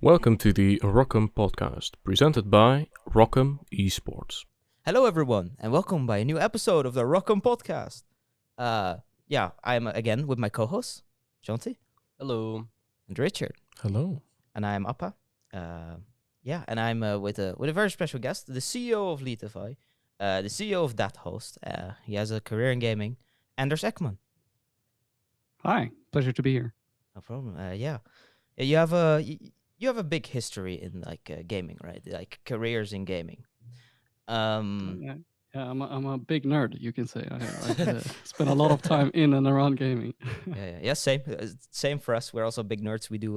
Welcome to the ROCM podcast, presented by ROCM Esports. Hello, everyone, and welcome by a new episode of the ROCM podcast. I'm again with my co-hosts, Johnty. Hello. And Richard. Hello. And I'm Appa. And I'm with a very special guest, the CEO of Leetify, the CEO of DatHost. He has a career in gaming, Anders Ekman. Hi, pleasure to be here. No problem. You have a big history in gaming, right? Like careers in gaming. I'm a big nerd, you can say. I spent a lot of time in and around gaming. Same for us. We're also big nerds. We do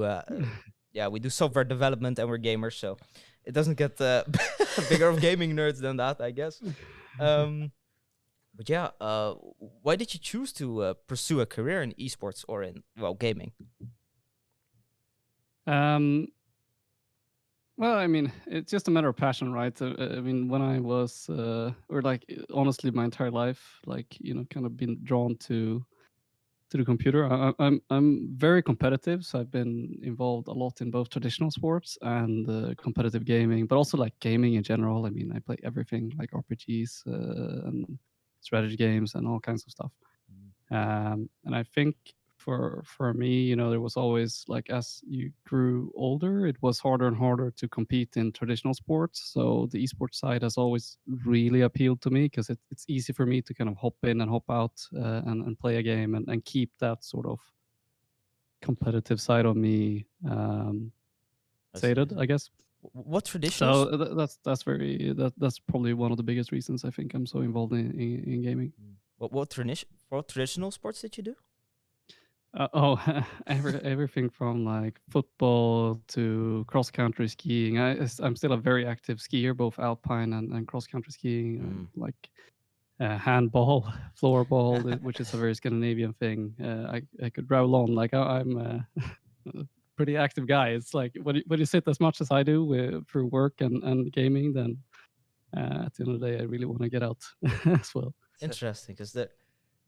we do software development and we're gamers, so it doesn't get bigger of gaming nerds than that, I guess. Why did you choose to pursue a career in esports or in gaming? Well, I mean, it's just a matter of passion, right? When I was, honestly, my entire life, kind of been drawn to the computer. I'm very competitive, so I've been involved a lot in both traditional sports and competitive gaming, but also like gaming in general. I mean, I play everything like RPGs and strategy games and all kinds of stuff. And I think for me, there was always as you grew older, it was harder and harder to compete in traditional sports. So the esports side has always really appealed to me because it's easy for me to kind of hop in and hop out and play a game and keep that sort of competitive side of me sated, I guess. What traditional? So that's probably one of the biggest reasons I think I'm so involved in gaming. What traditional sports did you do? Everything from like football to cross country skiing. I'm still a very active skier, both alpine and cross country skiing, handball, floorball, which is a very Scandinavian thing. I could rattle on. I'm a pretty active guy. It's like when you sit as much as I do through work and gaming, then at the end of the day, I really want to get out as well. Interesting, because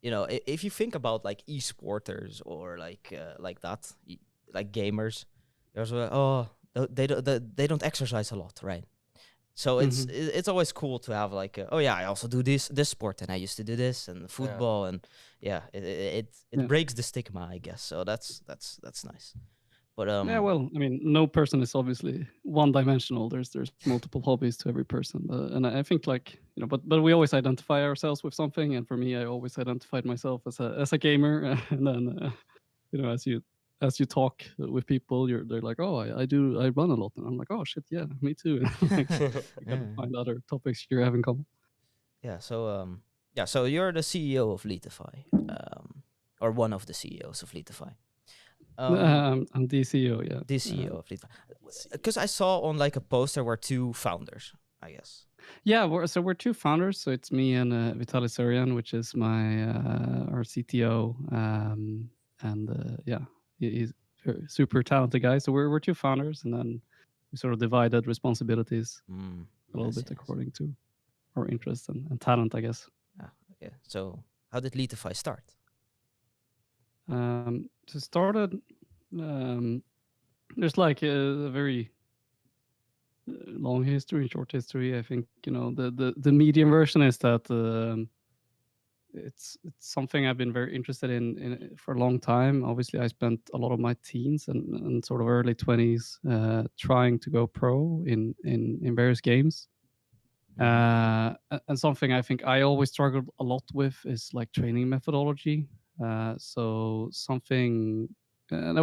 if you think about like esporters or like that, like gamers, there's they don't exercise a lot, right? So it's always cool to have like I also do this sport and I used to do this and football and it breaks the stigma, I guess. So that's nice. But no person is obviously one-dimensional. There's multiple hobbies to every person, and I think but we always identify ourselves with something. And for me, I always identified myself as a gamer. And then as you talk with people, they're like, oh, I run a lot, and I'm like, oh shit, yeah, me too. You gotta find other topics you have in common. Yeah. So you're the CEO of Leetify, or one of the CEOs of Leetify. I'm the CEO, yeah. The CEO of Leetify. Because I saw on like a post there were two founders, I guess. Yeah, we're two founders. So it's me and Vitaly Suryan, which is our CTO, he's a super talented guy. So we're two founders, and then we sort of divided responsibilities a little bit according to our interests and talent, I guess. Okay. So how did Leetify start? So started. There's like a very long history, short history. I think the medium version is that it's something I've been very interested in for a long time. Obviously, I spent a lot of my teens and sort of early 20s trying to go pro in various games. And something I think I always struggled a lot with is like training methodology. That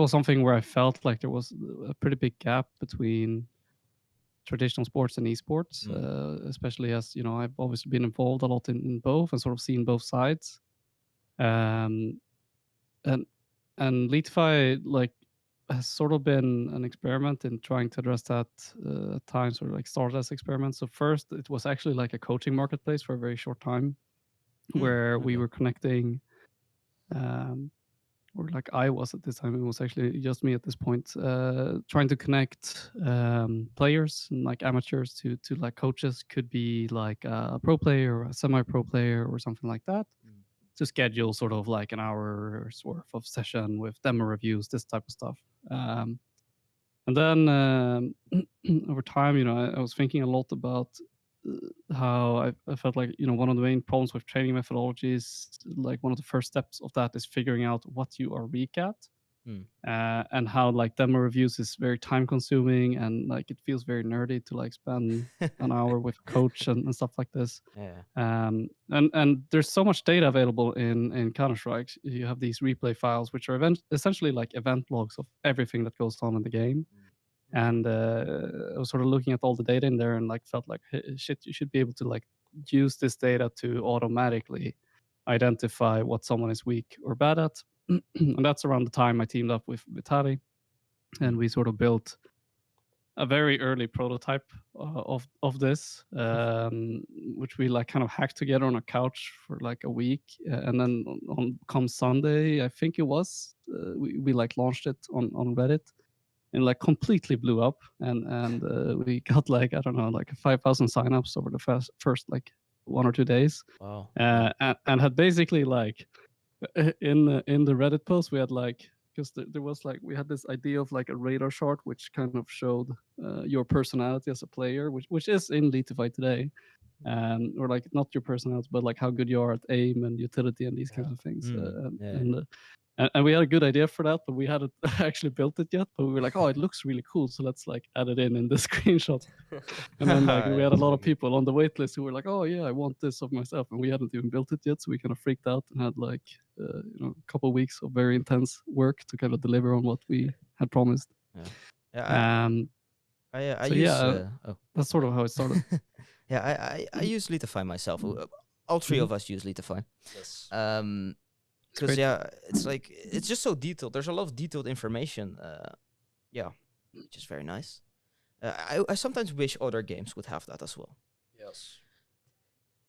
was something where I felt like there was a pretty big gap between traditional sports and esports, especially as I've obviously been involved a lot in both and sort of seen both sides. And Leetify has sort of been an experiment in trying to address that at times, or like started as experiments. So first, it was actually like a coaching marketplace for a very short time, where we were connecting. Or like I was at this time, it was actually just me at this point, trying to connect players and like amateurs to like coaches. Could be like a pro player or a semi-pro player or something like that, to schedule sort of like an hour's worth of session with demo reviews, this type of stuff. And then over time, I was thinking a lot about how I felt like, one of the main problems with training methodologies, like one of the first steps of that is figuring out what you are weak at. And how like demo reviews is very time consuming, and like it feels very nerdy to like spend an hour with a coach and stuff like this. And there's so much data available in Counter-Strike. You have these replay files, which are essentially like event logs of everything that goes on in the game. And I was sort of looking at all the data in there and like felt like, hey, shit, you should be able to like use this data to automatically identify what someone is weak or bad at. And that's around the time I teamed up with Vitali, and we sort of built a very early prototype of this, which we like kind of hacked together on a couch for like a week, and then on come Sunday, I think it was, we like launched it on Reddit, and like completely blew up, and we got like, I don't know, like 5,000 signups over the first like 1 or 2 days. Wow. And had basically like in the Reddit post, we had like, because there was like, we had this idea of like a radar chart which kind of showed your personality as a player, which is in Leetify today, or like not your personality, but like how good you are at aim and utility and these kinds of things. And we had a good idea for that, but we hadn't actually built it yet. But we were like, oh, it looks really cool, so let's like add it in the screenshot. And then like we had a lot of people on the wait list who were like, oh yeah, I want this of myself, and we hadn't even built it yet, so we kind of freaked out and had like a couple of weeks of very intense work to kind of deliver on what we had promised. That's sort of how it started. I use Leetify myself. All three of us use Leetify. Yes. Because it's like, it's just so detailed. There's a lot of detailed information. Which is very nice. I sometimes wish other games would have that as well. Yes.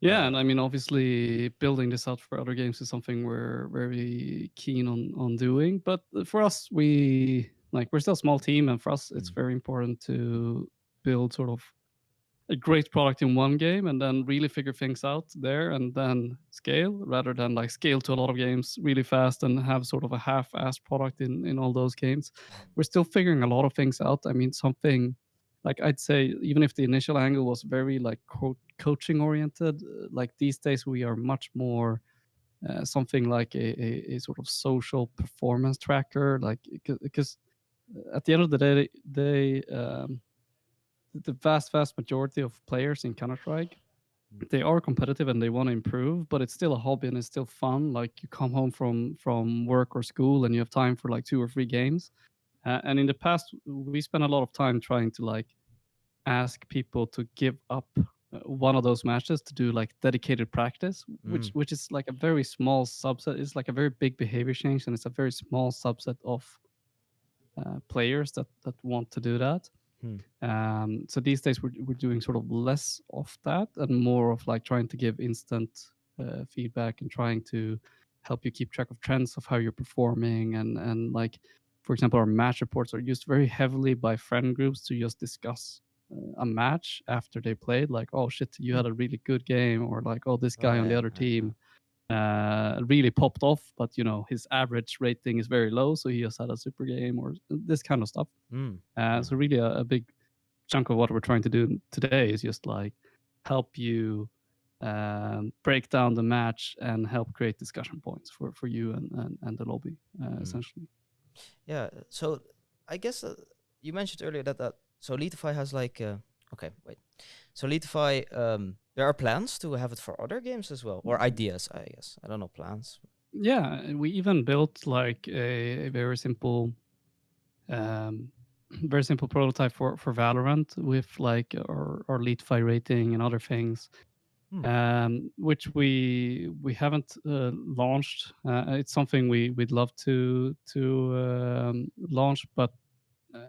Yeah, and I mean, obviously, building this out for other games is something we're very keen on doing. But for us, we're still a small team, and for us, it's very important to build sort of a great product in one game and then really figure things out there and then scale, rather than like scale to a lot of games really fast and have sort of a half-assed product in all those games. We're still figuring a lot of things out. I mean, something like, I'd say, even if the initial angle was very like coaching oriented, like these days we are much more something like a sort of social performance tracker, like, because at the end of the day, the vast majority of players in Counter-Strike, they are competitive and they want to improve, but it's still a hobby and it's still fun. Like, you come home from work or school and you have time for like 2 or 3 games. And in the past, we spent a lot of time trying to like ask people to give up one of those matches to do like dedicated practice, which is like a very small subset. It's like a very big behavior change, and it's a very small subset of players that want to do that. So these days we're doing sort of less of that and more of like trying to give instant feedback and trying to help you keep track of trends of how you're performing, and like, for example, our match reports are used very heavily by friend groups to just discuss a match after they played, like, oh shit, you had a really good game, or like, oh, this guy on the other team really popped off, but his average rating is very low, so he just had a super game, or this kind of stuff. So really a big chunk of what we're trying to do today is just like help you break down the match and help create discussion points for you and the lobby, essentially. Yeah, so I guess you mentioned earlier that so Leetify has like so Leetify, there are plans to have it for other games as well, or ideas, I guess. I don't know, plans. Yeah, we even built like a very simple prototype for Valorant with like our Leetify rating and other things, which we haven't launched. It's something we'd love to launch, but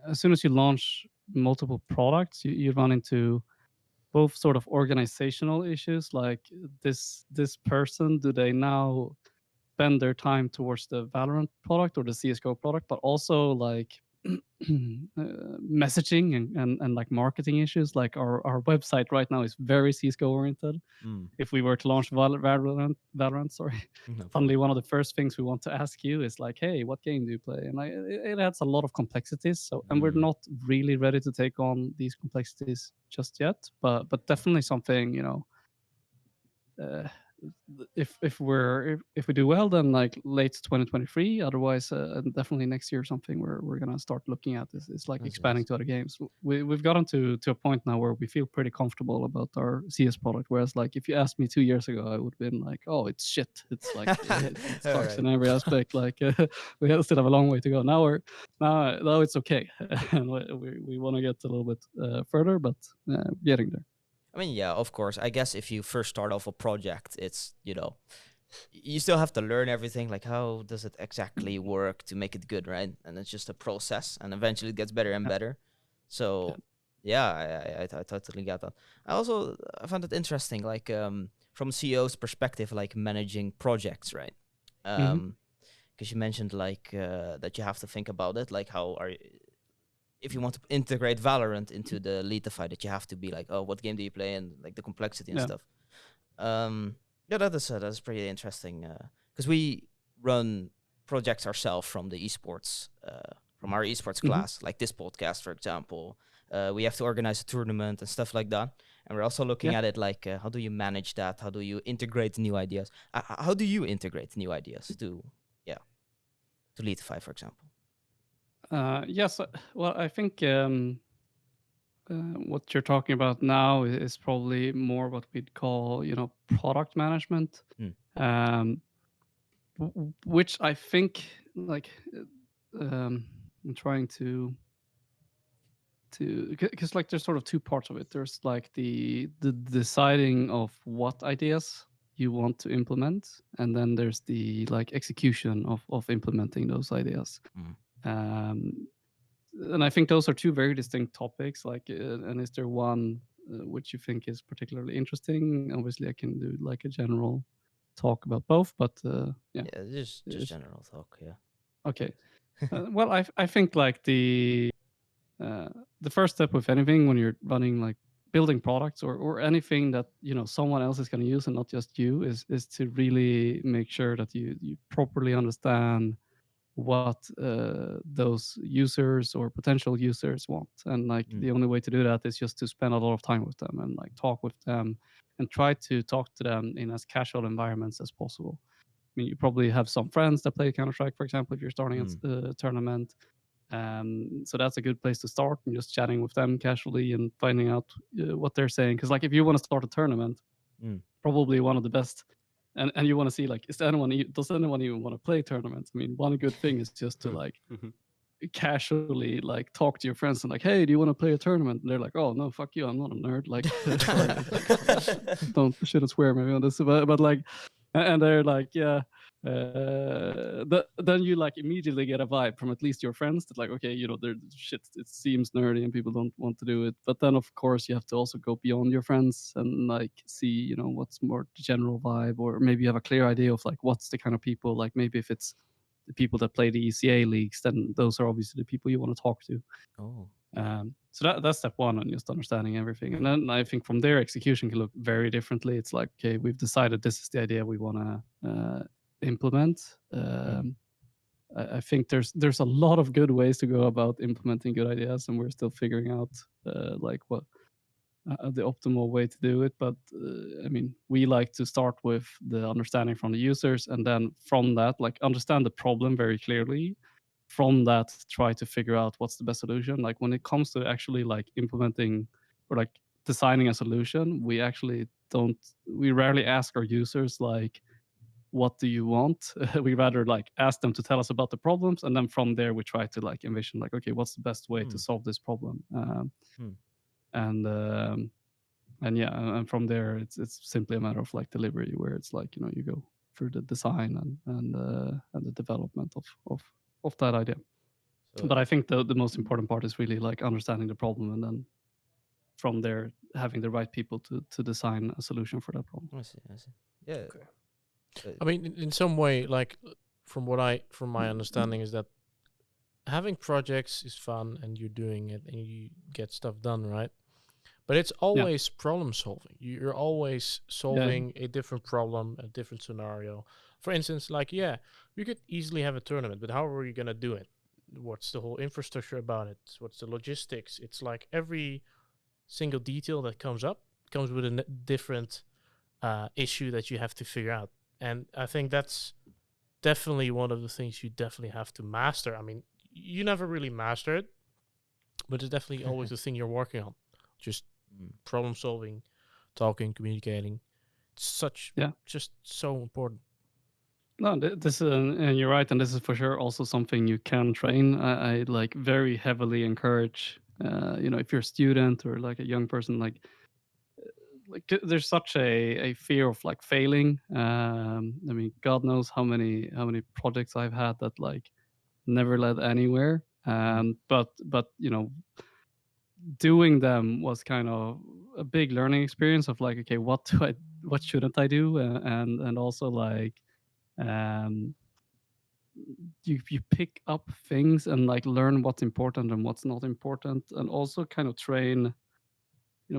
as soon as you launch multiple products, you run into both sort of organizational issues, like this person, do they now spend their time towards the Valorant product or the CSGO product, but also like messaging and like marketing issues. Like our website right now is very CSGO oriented. If we were to launch Valorant, sorry, No suddenly one of the first things we want to ask you is like, hey, what game do you play? And like it adds a lot of complexities. So, and we're not really ready to take on these complexities just yet, but definitely something, you know, if we do well, then like late 2023. Otherwise, definitely next year, something we're gonna start looking at is like expanding to other games. We've gotten to a point now where we feel pretty comfortable about our CS product. Whereas like if you asked me 2 years ago, I would have been like, oh, it's shit. It's like it sucks Alright. in every aspect. Like we still have a long way to go. Now it's okay, and we want to get a little bit further, but getting there. I mean, yeah, of course. I guess if you first start off a project, it's, you know, you still have to learn everything. Like, how does it exactly work to make it good, right? And it's just a process, and eventually it gets better and better. So, yeah, I totally get that. I found it interesting, like, from CEO's perspective, like managing projects, right? Because you mentioned like that you have to think about it, like if you want to integrate Valorant into the Leetify, that you have to be like, oh, what game do you play, and like the complexity and stuff. Yeah, that's pretty interesting. Because we run projects ourselves from the esports, from our esports class, like this podcast, for example. We have to organize a tournament and stuff like that. And we're also looking at it like, how do you manage that? How do you integrate new ideas? How do you integrate new ideas to Leetify, for example? Yes, well, I think what you're talking about now is probably more what we'd call, you know, product management, which I think, like, I'm trying to because like there's sort of two parts of it. There's like the deciding of what ideas you want to implement, and then there's the like execution of implementing those ideas. And I think those are two very distinct topics. Like, and is there one which you think is particularly interesting? Obviously, I can do like a general talk about both, but Yeah, just general talk. Yeah. Okay. Well, I think like the first step with anything when you're running like building products or anything that, you know, someone else is going to use and not just you is to really make sure that you properly understand what those users or potential users want. And like the only way to do that is just to spend a lot of time with them and like talk with them and try to talk to them in as casual environments as possible. I mean, you probably have some friends that play Counter-Strike, for example, if you're starting a tournament. So that's a good place to start, and just chatting with them casually and finding out what they're saying. Because like if you want to start a tournament, probably one of the best, and you want to see like, does anyone even want to play tournaments? I mean, one good thing is just to like casually like talk to your friends and like, hey, do you want to play a tournament? And they're like, oh no, fuck you, I'm not a nerd. Like, shouldn't swear maybe on this, but like, and they're like, yeah. Then you like immediately get a vibe from at least your friends that like, okay, you know, they're shit, it seems nerdy and people don't want to do it. But then of course you have to also go beyond your friends and like see, you know, what's more the general vibe, or maybe you have a clear idea of like what's the kind of people, like maybe if it's the people that play the ECA leagues, then those are obviously the people you want to talk to. So that's step one, and just understanding everything. And then I think from there, execution can look very differently. It's like, okay, we've decided this is the idea we want to implement. I think there's a lot of good ways to go about implementing good ideas, and we're still figuring out like what the optimal way to do it. But I mean, we like to start with the understanding from the users, and then from that, like understand the problem very clearly. From that, try to figure out what's the best solution. Like when it comes to actually like implementing or like designing a solution, we rarely ask our users like, what do you want? We rather like ask them to tell us about the problems, and then from there we try to like envision like, okay, what's the best way to solve this problem? And from there it's simply a matter of like delivery, where it's like, you know, you go through the design and the development of that idea. But I think the most important part is really like understanding the problem, and then from there having the right people to design a solution for that problem. I see. Yeah. Okay. I mean, in some way, like from my understanding, is that having projects is fun and you're doing it and you get stuff done, right? But it's always problem solving. You're always solving a different problem, a different scenario. For instance, like, yeah, you could easily have a tournament, but how are you going to do it? What's the whole infrastructure about it? What's the logistics? It's like every single detail that comes up comes with a different issue that you have to figure out. And I think that's definitely one of the things you definitely have to master. I mean, you never really master it, but it's definitely always the thing you're working on. Just problem solving, talking, communicating. It's just so important. No, this and you're right, and this is for sure also something you can train. I like very heavily encourage, if you're a student or like a young person, like there's such a fear of like failing. I mean, God knows how many projects I've had that like never led anywhere. But doing them was kind of a big learning experience of like, okay, what shouldn't I do, and also like, you pick up things and like learn what's important and what's not important, and also kind of train.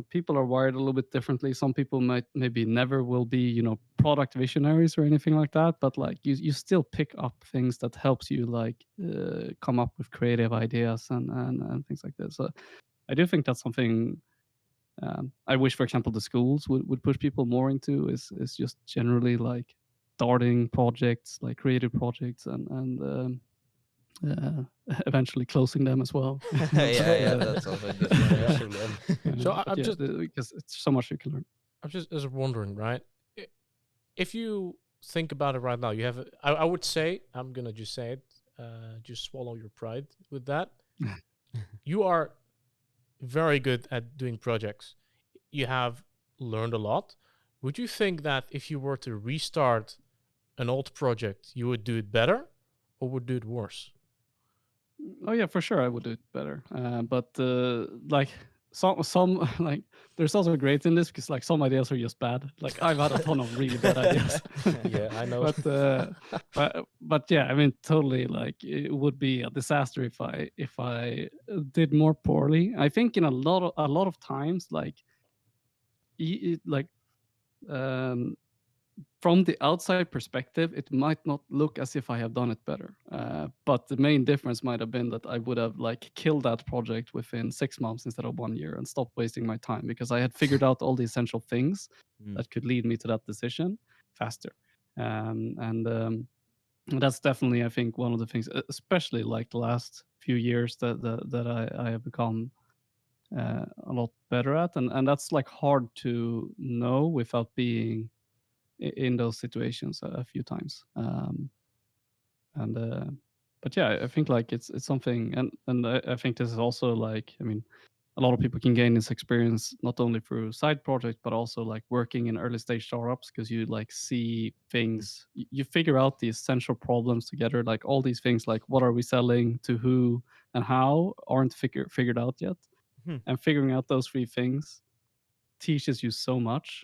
People are wired a little bit differently. Some people maybe never will be product visionaries or anything like that, but like you still pick up things that helps you like come up with creative ideas and things like this. So I do think that's something I wish, for example, the schools would push people more into is just generally like starting projects, like creative projects, and eventually closing them as well. Yeah, that's also a good one. Actually. So I'm just because it's so much you can learn. I'm just wondering, right? If you think about it right now, you have. I would say, I'm gonna just say it. Just swallow your pride with that. You are very good at doing projects. You have learned a lot. Would you think that if you were to restart an old project, you would do it better or would do it worse? Oh yeah, for sure I would do it better. But like some like there's also great in this because like some ideas are just bad. Like I've had a ton of really bad ideas. Yeah, I know. But yeah, I mean totally like it would be a disaster if I did more poorly. I think in a lot of times like like from the outside perspective, it might not look as if I have done it better. But the main difference might have been that I would have like killed that project within 6 months instead of 1 year and stopped wasting my time because I had figured out all the essential things that could lead me to that decision faster. And that's definitely, I think, one of the things, especially like the last few years that I have become a lot better at. And that's like hard to know without being in those situations a few times. But yeah, I think like it's something, and I think this is also like, I mean, a lot of people can gain this experience not only through side projects but also like working in early stage startups because you like see things, you figure out the essential problems together, like all these things like what are we selling to who and how aren't figured out yet. And figuring out those three things teaches you so much.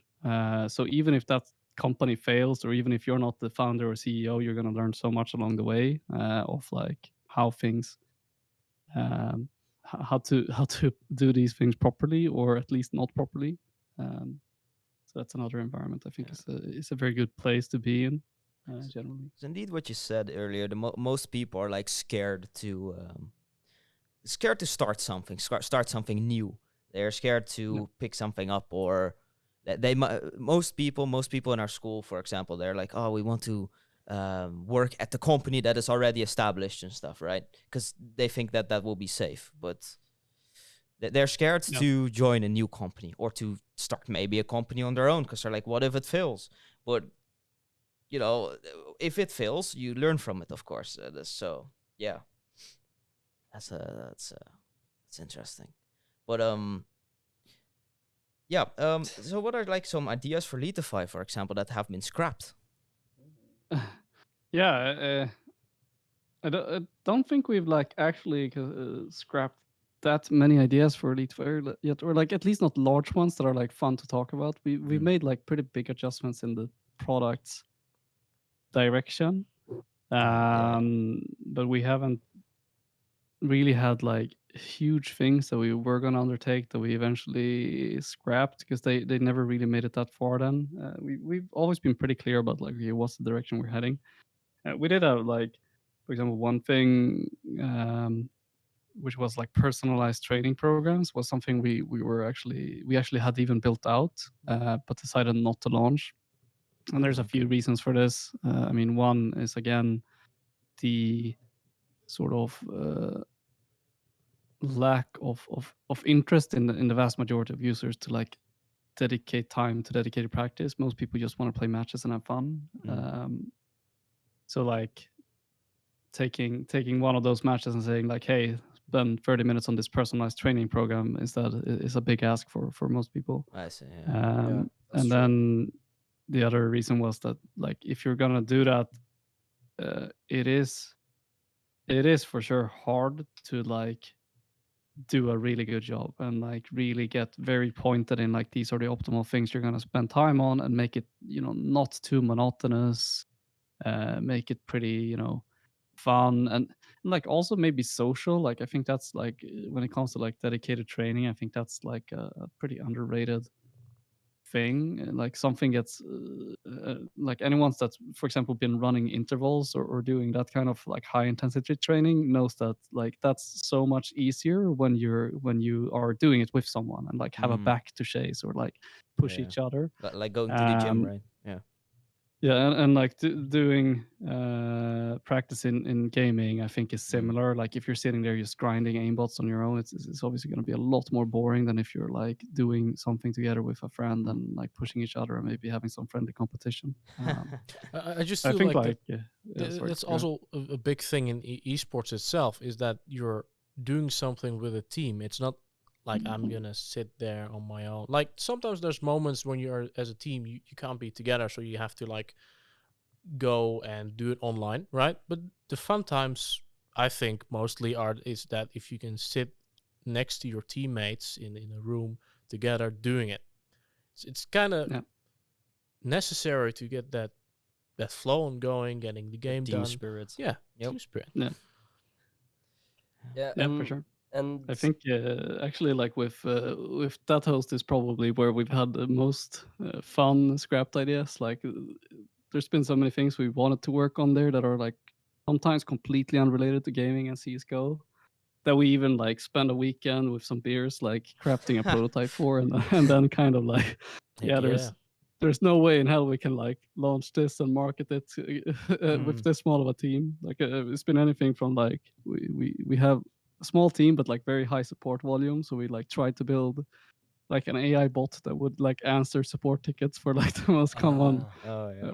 So even if that company fails, or even if you're not the founder or CEO, you're going to learn so much along the way of like how things, how to do these things properly, or at least not properly. So that's another environment I think is a very good place to be in generally. It's indeed what you said earlier. Most people are like scared to start something, start something new. They're scared to pick something up, or most people in our school, for example, they're like, oh, we want to work at the company that is already established and stuff, right? Because they think that will be safe, but they're scared to join a new company or to start maybe a company on their own because they're like, what if it fails? But if it fails, you learn from it, of course. So yeah, that's interesting. But so what are like some ideas for Leetify, for example, that have been scrapped? Yeah, I don't think we've like actually scrapped that many ideas for Leetify yet, or like at least not large ones that are like fun to talk about. We made like pretty big adjustments in the product's direction, but we haven't really had like huge things that we were going to undertake that we eventually scrapped because they never really made it that far. Then we've always been pretty clear about like what's the direction we're heading. We did have like, for example, one thing which was like personalized training programs was something we actually had even built out, but decided not to launch. And there's a few reasons for this. I mean, one is again the sort of lack of interest in the vast majority of users to like dedicate time to dedicated practice. Most people just want to play matches and have fun. So like taking one of those matches and saying like, hey, spend 30 minutes on this personalized training program is a big ask for most people. I see. And then the other reason was that like if you're gonna do that, it is for sure hard to like do a really good job and like really get very pointed in like these are the optimal things you're gonna spend time on and make it, you know, not too monotonous, make it pretty, you know, fun and like also maybe social. Like I think that's like when it comes to like dedicated training, I think that's like a pretty underrated thing. Like something gets like anyone's that's for example been running intervals or doing that kind of like high intensity training knows that like that's so much easier when you are doing it with someone and like have a back to chase or like push each other, like going to the gym, right? Yeah, and like doing practice in gaming, I think is similar. Like if you're sitting there just grinding aimbots on your own, it's obviously going to be a lot more boring than if you're like doing something together with a friend and like pushing each other and maybe having some friendly competition. I just feel think like yeah, that's also a big thing in esports itself is that you're doing something with a team. It's not like I'm gonna sit there on my own. Like sometimes there's moments when you're as a team you can't be together, so you have to like go and do it online, right? But the fun times I think mostly is that if you can sit next to your teammates in a room together doing it. It's kind of necessary to get that flow on going, getting the game team done. Spirits. Yeah, team spirit. Yeah, for sure. And I think actually like with DatHost is probably where we've had the most fun scrapped ideas. Like there's been so many things we wanted to work on there that are like sometimes completely unrelated to gaming and CSGO that we even like spend a weekend with some beers like crafting a prototype for and then kind of like there's no way in hell we can like launch this and market it with this small of a team. Like it's been anything from like we have a small team but like very high support volume, so we like tried to build like an AI bot that would like answer support tickets for like the most common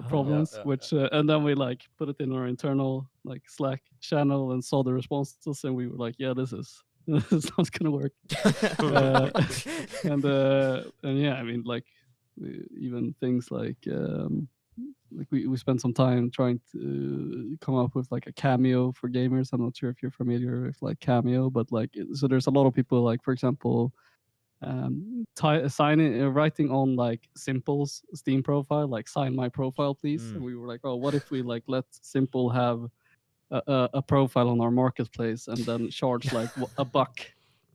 problems, which and then we like put it in our internal like Slack channel and saw the responses and we were like, yeah, this is not gonna work. And yeah, I mean like even things like we spent some time trying to come up with like a Cameo for gamers. I'm not sure if you're familiar with like Cameo, but like so there's a lot of people like for example writing on like Simple's Steam profile, like sign my profile please. And we were like, oh, what if we like let Simple have a profile on our marketplace and then charge like $1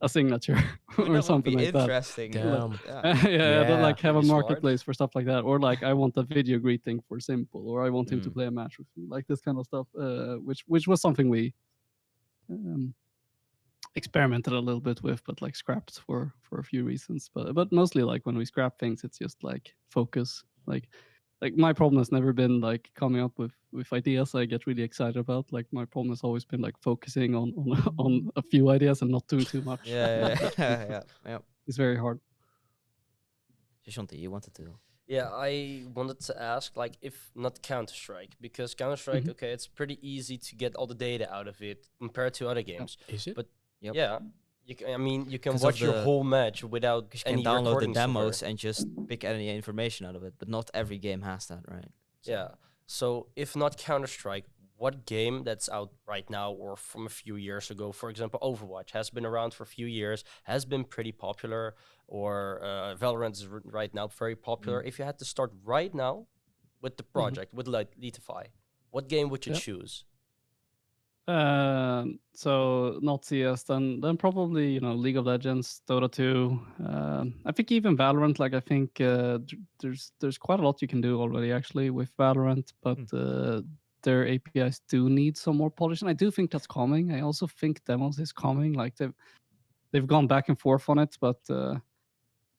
a signature or something like interesting. that. Then like have a marketplace for stuff like that, or like I want a video greeting for Simple, or I want him to play a match with me, like this kind of stuff, which was something we experimented a little bit with, but like scrapped for a few reasons. But mostly like when we scrap things, it's just like focus. Like my problem has never been like coming up with ideas I get really excited about. Like my problem has always been like focusing on a few ideas and not doing too much. Yeah. It's very hard. Johnty, you wanted to? Yeah, I wanted to ask, like, if not Counter-Strike, because Counter-Strike, okay, it's pretty easy to get all the data out of it compared to other games. Is it? But yeah, you can watch your whole match without any download the demos software. and just pick any information out of it. But not every game has that, right? So. Yeah. So if not Counter-Strike, what game that's out right now or from a few years ago, for example, Overwatch has been around for a few years, has been pretty popular, or Valorant is right now very popular. If you had to start right now with the project, with like Leetify, what game would you choose? So not CS, then probably League of Legends, Dota 2. I think even Valorant. Like I think there's quite a lot you can do already actually with Valorant, but their APIs do need some more polish, and I do think that's coming. I also think demos is coming. Like they've gone back and forth on it, but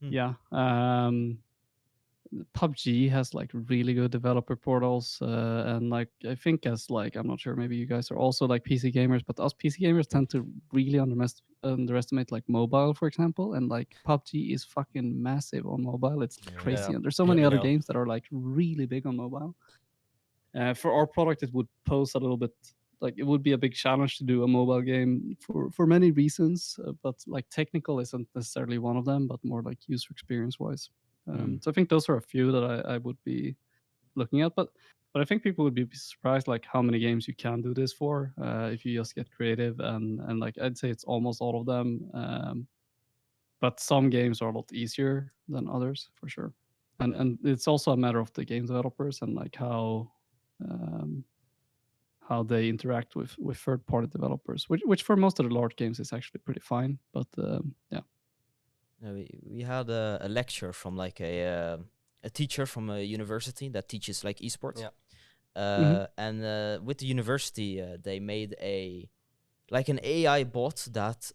yeah. PUBG has like really good developer portals, and like I think as like I'm not sure, maybe you guys are also like PC gamers, but us PC gamers tend to really underestimate like mobile, for example, and like PUBG is fucking massive on mobile. It's crazy, and there's so many other games that are like really big on mobile. For our product, it would pose a little bit like it would be a big challenge to do a mobile game for many reasons, but like technical isn't necessarily one of them, but more like user experience wise. So I think those are a few that I would be looking at, but I think people would be surprised like how many games you can do this for if you just get creative, and like I'd say it's almost all of them, but some games are a lot easier than others for sure, and it's also a matter of the game developers and like how they interact with third-party developers, which for most of the large games is actually pretty fine, but yeah. We had a lecture from like a teacher from a university that teaches like esports. Yeah. And with the university, they made an AI bot that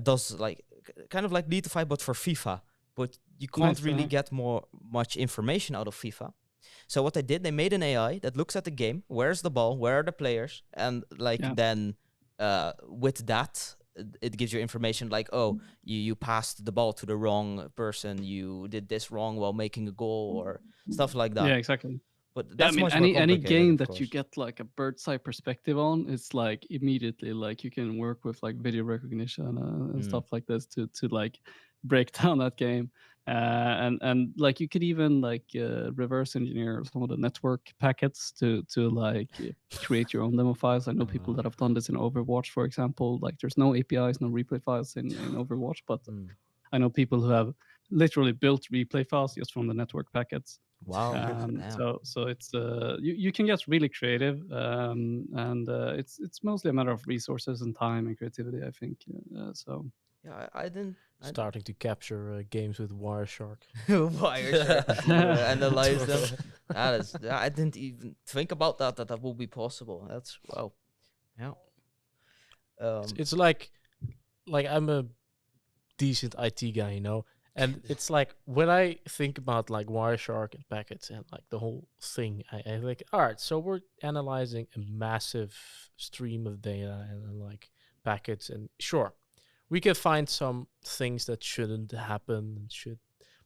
does like kind of like Leetify but for FIFA, but you can't really get much information out of FIFA. So what they did, they made an AI that looks at the game, where's the ball, where are the players, and then with that, it gives you information like, oh, you passed the ball to the wrong person, you did this wrong while making a goal, or stuff like that. Yeah, exactly. But that's much more any complicated, game of that course. you get like a bird's eye perspective on, it's like immediately like you can work with like video recognition and stuff like this to like break down that game. And like you could even like reverse engineer some of the network packets to like create your own demo files. I know people that have done this in Overwatch, for example. Like there's no APIs, no replay files in Overwatch, but I know people who have literally built replay files just from the network packets. Wow. So it's you can get really creative, and it's mostly a matter of resources and time and creativity, I think. So yeah, I didn't starting to capture games with Wireshark. Wireshark, analyze them. I didn't even think about that will be possible. That's wow. Yeah. It's like I'm a decent IT guy, you know, and it's like when I think about like Wireshark and packets and like the whole thing, I think, all right, so we're analyzing a massive stream of data and like packets, and sure, we can find some things that shouldn't happen and should,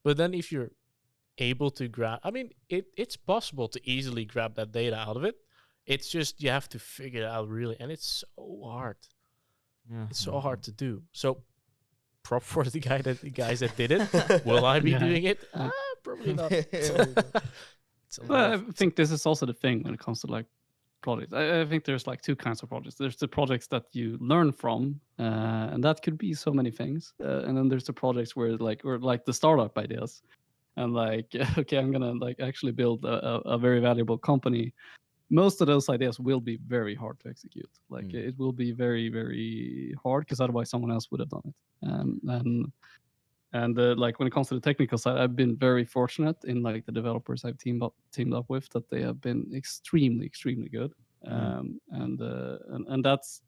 but then if you're able to grab, I mean, it's possible to easily grab that data out of it. It's just you have to figure it out really, and it's so hard. It's so hard to do. So prop for the guys that did it. Will I be doing it? Probably not. Well, I think this is also the thing when it comes to like projects. I think there's like two kinds of projects. There's the projects that you learn from, and that could be so many things. And then there's the projects where like the startup ideas, and like okay, I'm gonna like actually build a very valuable company. Most of those ideas will be very hard to execute. Like it will be very, very hard because otherwise someone else would have done it. And like when it comes to the technical side, I've been very fortunate in like the developers I've teamed up with, that they have been extremely, extremely good. And that's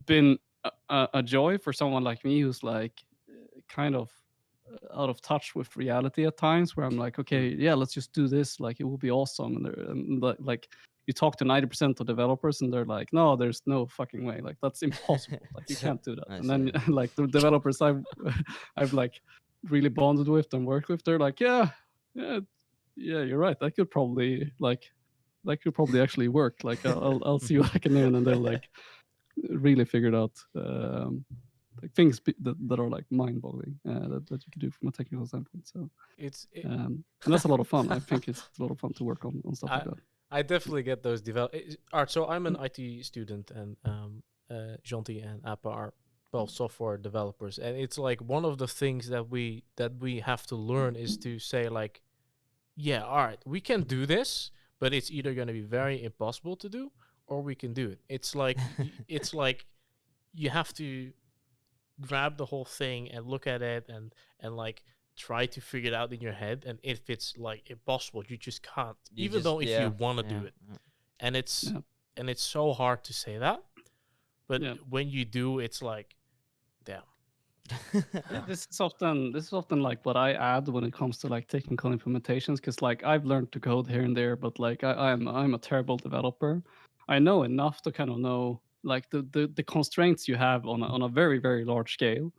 been a joy for someone like me who's like kind of out of touch with reality at times, where I'm like, okay, yeah, let's just do this. Like it will be awesome. And like you talk to 90% of developers and they're like, no, there's no fucking way. Like that's impossible. Like you can't do that. And then like the developers I've like really bonded with and worked with, they're like, yeah, you're right. That could probably actually work. Like I'll see what I can do. And then they're like really figured out like things that are like mind-boggling that you can do from a technical standpoint. So and that's a lot of fun. I think it's a lot of fun to work on stuff like that. I definitely get those Art. So I'm an IT student, and Johnty and Appa are both software developers, and it's like one of the things that we have to learn is to say like, yeah, all right, we can do this, but it's either going to be very impossible to do, or we can do it. It's like it's like you have to grab the whole thing and look at it and like try to figure it out in your head. And if it's like impossible, you just can't. You Even just- though if yeah, you want to do yeah, it, and it's Yeah. and it's so hard to say that, but Yeah. when you do, it's like, damn. This is often like what I add when it comes to like technical implementations, because like I've learned to code here and there, but like I'm a terrible developer. I know enough to kind of know like the constraints you have on a very very large scale,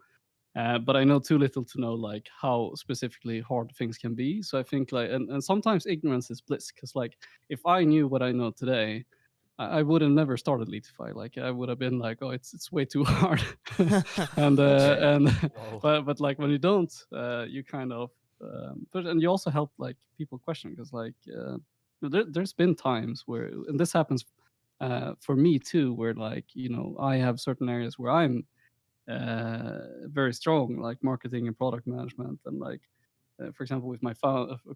but I know too little to know like how specifically hard things can be. So I think like and sometimes ignorance is bliss, because like if I knew what I know today, I would have never started Leetify. Like I would have been like, oh, it's way too hard. and Whoa. but like when you don't, you kind of but and you also help like people question, because like there's been times where, and this happens for me too, where like I have certain areas where I'm very strong, like marketing and product management, and like for example with my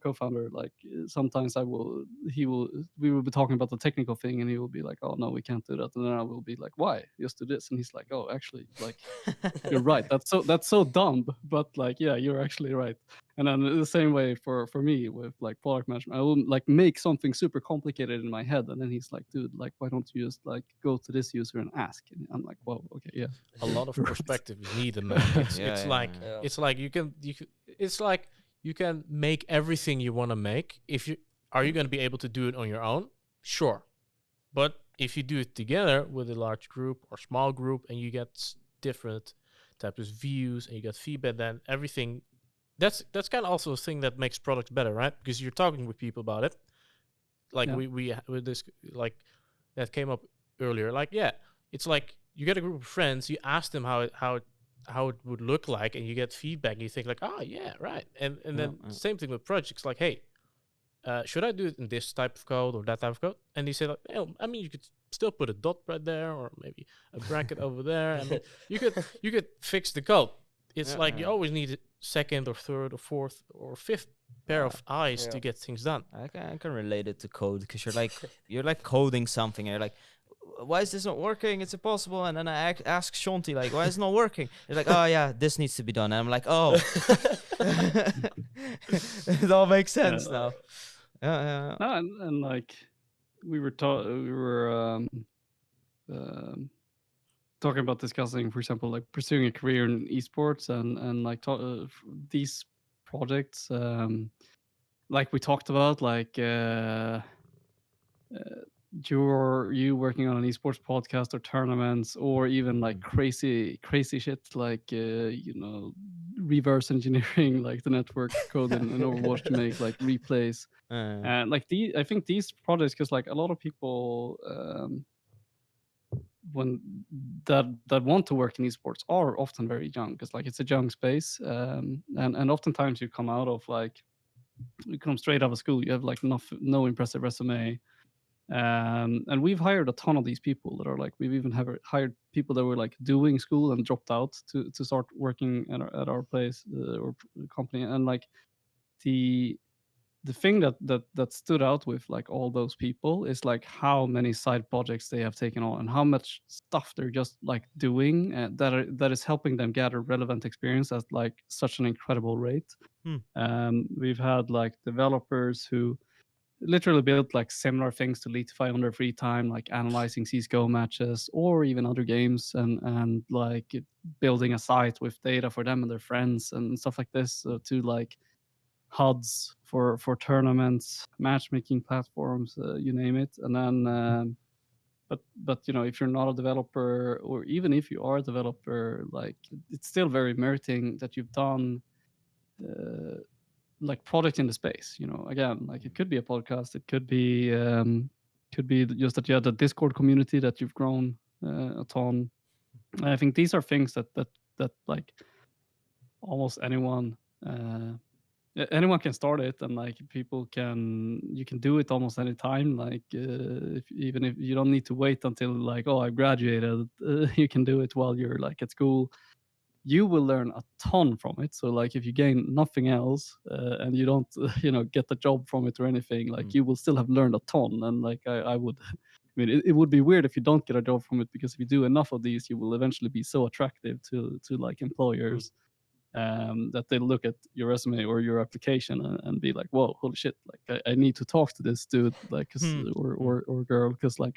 co-founder, like sometimes we will be talking about the technical thing, and he will be like, oh no, we can't do that, and then I will be like, why, just do this, and he's like, oh actually, like you're right, that's so dumb, but like yeah, you're actually right. And then the same way for me with like product management, I will like make something super complicated in my head, and then he's like, dude, like why don't you just like go to this user and ask, and I'm like, well, okay, yeah. A lot of Right. perspective is needed, man. It's, Yeah, it's yeah, like yeah. it's like it's like you can make everything you want to make. If you are you going to be able to do it on your own? Sure, but if you do it together with a large group or small group, and you get different types of views and you get feedback, then everything. That's kind of also a thing that makes products better, right? Because you're talking with people about it. Like Yeah. we with this, like that came up earlier. Like yeah, it's like you get a group of friends, you ask them how it would look like, and you get feedback, and you think like, oh yeah, right. And then yeah. same thing with projects, like, hey, should I do it in this type of code or that type of code? And they say like, oh, I mean, you could still put a dot right there, or maybe a bracket over there. I mean, you could fix the code. It's Yeah, like you yeah. always need a second or third or fourth or fifth pair of eyes Yeah. to get things done. I can relate it to code, because you're like coding something, and you're like, why is this not working? It's impossible. And then I ask Johnty, like, why is it not working? He's like, oh yeah, this needs to be done. And I'm like, oh, it all makes sense now. Yeah. No, and like we were talking about discussing, for example, like pursuing a career in esports, and like these projects, like we talked about, like you working on an esports podcast or tournaments, or even like crazy shit, like reverse engineering like the network code in Overwatch to make like replays. And like I think these projects, because like a lot of people when that want to work in esports are often very young, because like it's a young space, and oftentimes you come out of like you come straight out of school, you have like no impressive resume, and we've hired a ton of these people that are like, we've even hired people that were like doing school and dropped out to start working at our place or company. And like the thing that stood out with like all those people is like how many side projects they have taken on, and how much stuff they're just like doing that is helping them gather relevant experience at like such an incredible rate. We've had like developers who literally built like similar things to Leetify on their free time, like analyzing CSGO matches or even other games, and like building a site with data for them and their friends and stuff like this, to like HUDs for tournaments, matchmaking platforms, you name it. And then but if you're not a developer, or even if you are a developer, like it's still very meriting that you've done like product in the space. Again, like it could be a podcast, it could be just that you had a Discord community that you've grown a ton. And I think these are things that like almost anyone can start it, and like you can do it almost any time. Like even if you don't need to wait until like, oh, I graduated, you can do it while you're like at school. You will learn a ton from it. So like if you gain nothing else, and you don't get the job from it or anything, like you will still have learned a ton. And like I would I mean, it would be weird if you don't get a job from it, because if you do enough of these, you will eventually be so attractive to like employers that they look at your resume or your application and be like, "Whoa, holy shit! Like, I need to talk to this dude, like, or girl, because like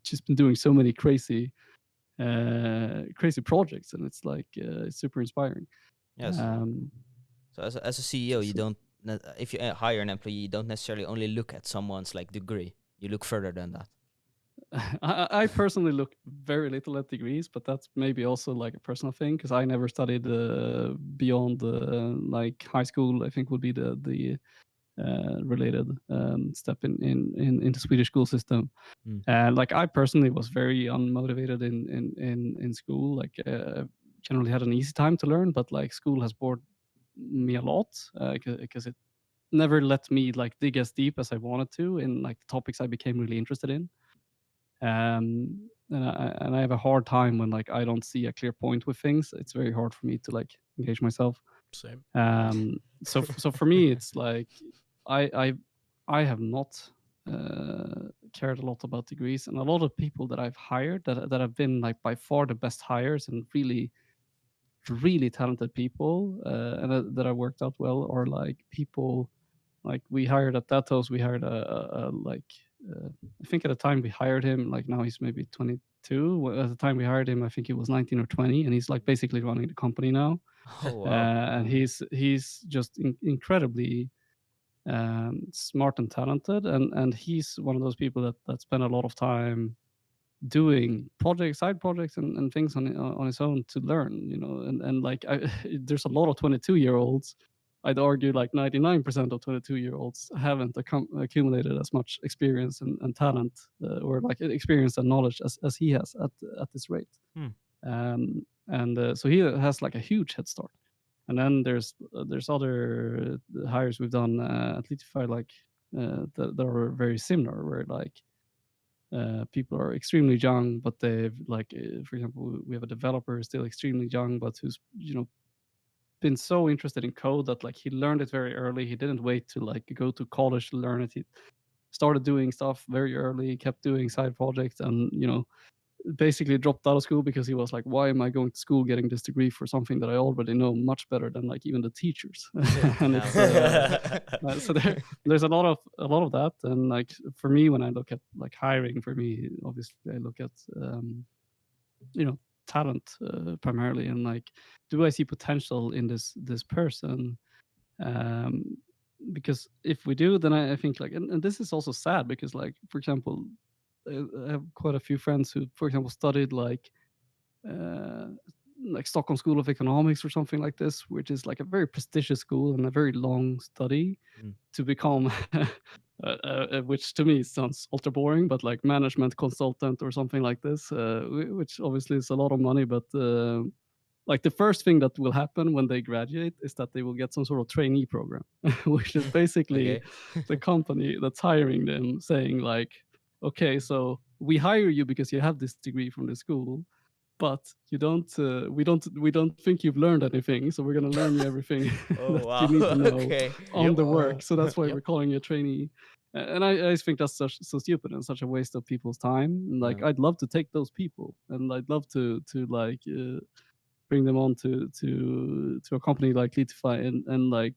she's been doing so many crazy projects, and it's like it's super inspiring." Yes. So as a CEO, you don't if you hire an employee, you don't necessarily only look at someone's like degree. You look further than that. I personally look very little at degrees, but that's maybe also like a personal thing, because I never studied beyond like high school. I think would be the related step in the Swedish school system. And like I personally was very unmotivated in school. Like generally had an easy time to learn, but like school has bored me a lot because it never let me like dig as deep as I wanted to in like the topics I became really interested in. And I have a hard time when like I don't see a clear point with things. It's very hard for me to like engage myself. Same. So for me, it's like I have not cared a lot about degrees, and a lot of people that I've hired that have been like by far the best hires and really talented people and that have worked out well are like people like we hired at DatHost. We hired a I think at the time we hired him, like now he's maybe 22. At the time we hired him, I think he was 19 or 20, and he's like basically running the company now. Oh wow! And he's just incredibly smart and talented, and he's one of those people that spend a lot of time doing side projects and things on his own to learn, you know, and like there's a lot of 22-year-olds. I'd argue like 99% of 22-year-olds haven't accumulated as much experience and talent or like experience and knowledge as he has at this rate. So he has like a huge head start. And then there's other hires we've done at Leetify like that are very similar, where like people are extremely young, but they've like, for example, we have a developer who's still extremely young, but who's, you know, been so interested in code that like he learned it very early. He didn't wait to like go to college to learn it. He started doing stuff very early, kept doing side projects, and, you know, basically dropped out of school because he was like, why am I going to school getting this degree for something that I already know much better than like even the teachers? And it's so there's a lot of that. And like for me, when I look at like hiring, for me obviously I look at you know, talent primarily, and like, do I see potential in this person? Because if we do, then I think like, and this is also sad because like, for example, I have quite a few friends who, for example, studied like Stockholm School of Economics or something like this, which is like a very prestigious school and a very long study to become, which to me sounds ultra boring, but like management consultant or something like this, which obviously is a lot of money, but like the first thing that will happen when they graduate is that they will get some sort of trainee program, which is basically the company that's hiring them saying like, okay, so we hire you because you have this degree from the school, but you don't we don't think you've learned anything, so we're going to learn you everything that you need to know on the work. So that's why we're calling you a trainee. And I just think that's so stupid and such a waste of people's time. And like, I'd love to take those people, and I'd love to like bring them on to a company like Leetify and like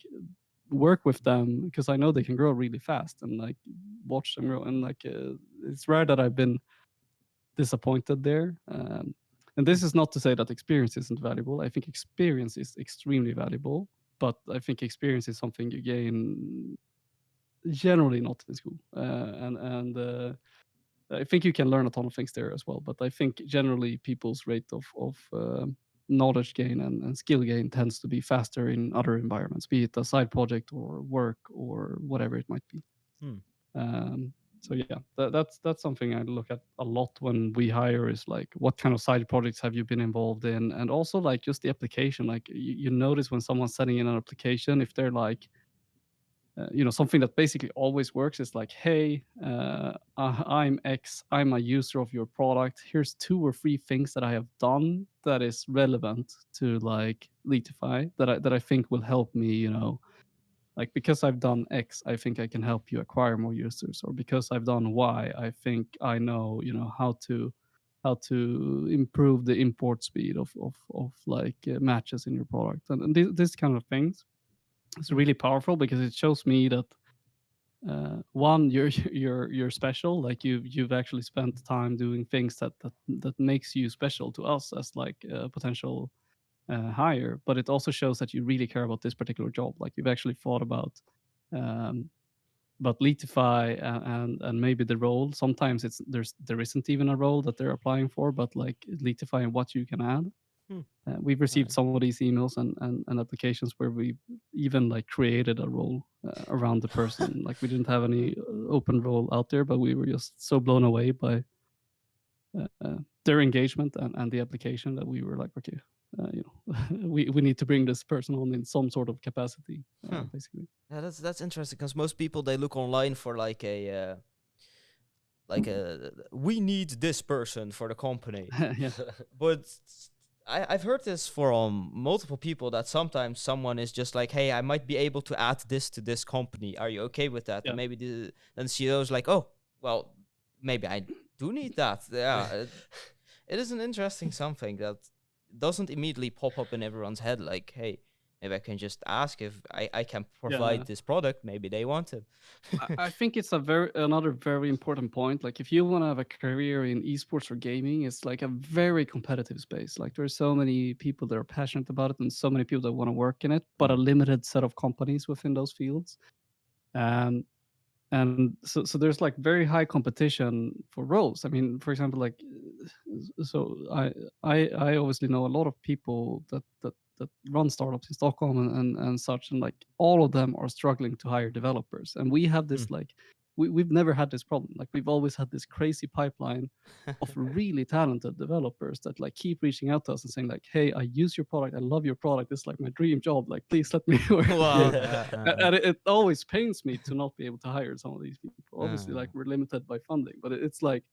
work with them, because I know they can grow really fast, and like watch them grow. And like it's rare that I've been disappointed there. And this is not to say that experience isn't valuable. I think experience is extremely valuable, but I think experience is something you gain generally not in school. And I think you can learn a ton of things there as well. But I think generally people's rate of knowledge gain and skill gain tends to be faster in other environments, be it a side project or work or whatever it might be. So yeah, that's something I look at a lot when we hire, is like, what kind of side projects have you been involved in? And also like just the application, like you notice when someone's sending in an application, if they're like, you know, something that basically always works is like, hey, I'm X, I'm a user of your product. Here's 2 or 3 things that I have done that is relevant to like Leetify that I think will help me, you know, like because I've done X, I think I can help you acquire more users, or because I've done Y, I think I know, how to improve the import speed of like matches in your product, and this kind of things. It's really powerful because it shows me that one, you're special. Like you've actually spent time doing things that makes you special to us as like a potential hire. But it also shows that you really care about this particular job. Like you've actually thought um, about Leetify and maybe the role. Sometimes there isn't even a role that they're applying for, but like Leetify and what you can add. We've received some of these emails and applications where we even like created a role around the person. Like we didn't have any open role out there, but we were just so blown away by their engagement and the application that we were like, okay, we need to bring this person on in some sort of capacity, basically. Yeah, that's interesting because most people, they look online for like a we need this person for the company. Yeah. But I've heard this from multiple people that sometimes someone is just like, hey, I might be able to add this to this company. Are you okay with that? Yeah. And maybe then CEO is like, oh, well, maybe I do need that. Yeah, it is an interesting something that doesn't immediately pop up in everyone's head. Like, hey, maybe I can just ask if I can provide this product. Maybe they want it. I think it's another very important point. Like if you want to have a career in esports or gaming, it's like a very competitive space. Like there's so many people that are passionate about it and so many people that want to work in it, but a limited set of companies within those fields. And so there's like very high competition for roles. I mean, for example, like, so I obviously know a lot of people that run startups in Stockholm and such, and like all of them are struggling to hire developers. And we have this like we've never had this problem. Like we've always had this crazy pipeline of really talented developers that like keep reaching out to us and saying like, hey, I use your product, I love your product, it's like my dream job, like please let me work. Wow. And it always pains me to not be able to hire some of these people. Obviously, like we're limited by funding, but it's like,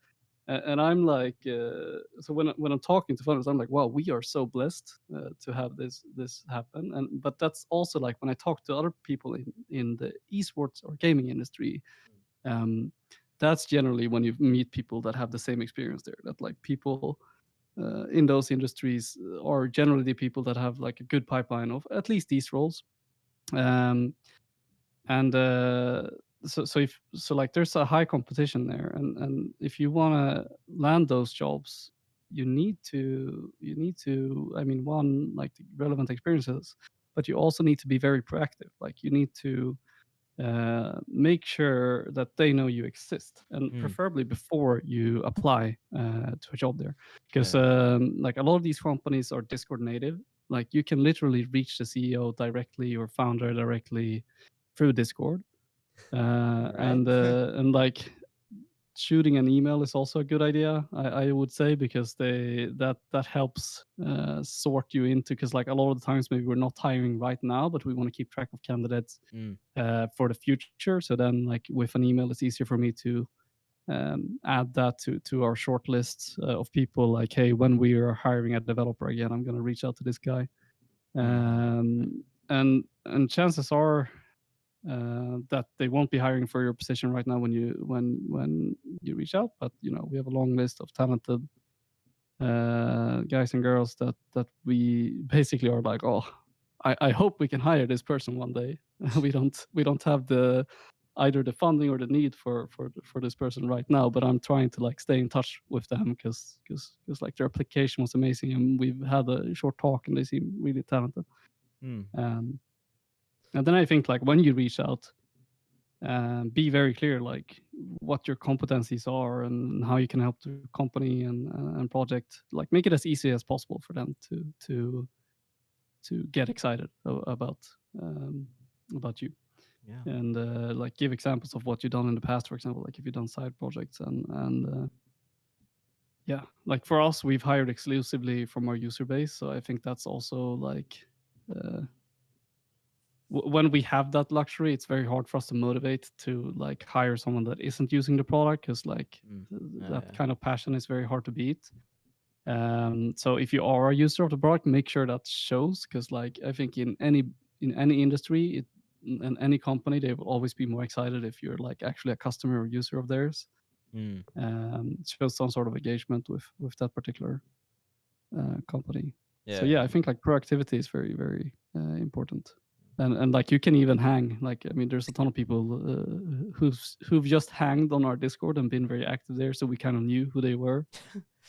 and I'm like, so when I'm talking to funders, I'm like, wow, we are so blessed to have this happen. But that's also like when I talk to other people in the esports or gaming industry, that's generally when you meet people that have the same experience there. That like people in those industries are generally the people that have like a good pipeline of at least these roles. So like there's a high competition there, and if you want to land those jobs, you need to I mean, one, like the relevant experiences, but you also need to be very proactive. Like you need to make sure that they know you exist, and preferably before you apply to a job there, because like a lot of these companies are Discord native. Like you can literally reach the CEO directly or founder directly through Discord. And like shooting an email is also a good idea, I would say, because that helps sort you into, because like a lot of the times maybe we're not hiring right now, but we want to keep track of candidates for the future. So then like with an email, it's easier for me to add that to our short list of people. Like, hey, when we are hiring a developer again, I'm going to reach out to this guy. And chances are that they won't be hiring for your position right now when you reach out, but we have a long list of talented guys and girls that we basically are like, oh, I hope we can hire this person one day. we don't have either the funding or the need for this person right now, but I'm trying to like stay in touch with them because like their application was amazing and we've had a short talk and they seem really talented. And then I think like when you reach out, be very clear like what your competencies are and how you can help the company and project. Like make it as easy as possible for them to get excited about you. Yeah. And like give examples of what you've done in the past, for example, like if you've done side projects and yeah, like for us, we've hired exclusively from our user base. So I think that's also like when we have that luxury, it's very hard for us to motivate to like hire someone that isn't using the product, because like that kind of passion is very hard to beat. So if you are a user of the product, make sure that shows, because like I think in any industry, in any company, they will always be more excited if you're like actually a customer or user of theirs. Shows some sort of engagement with that particular company. So yeah, I think like proactivity is very, very important. And like you can even hang, like, I mean, there's a ton of people who've just hanged on our Discord and been very active there, so we kind of knew who they were.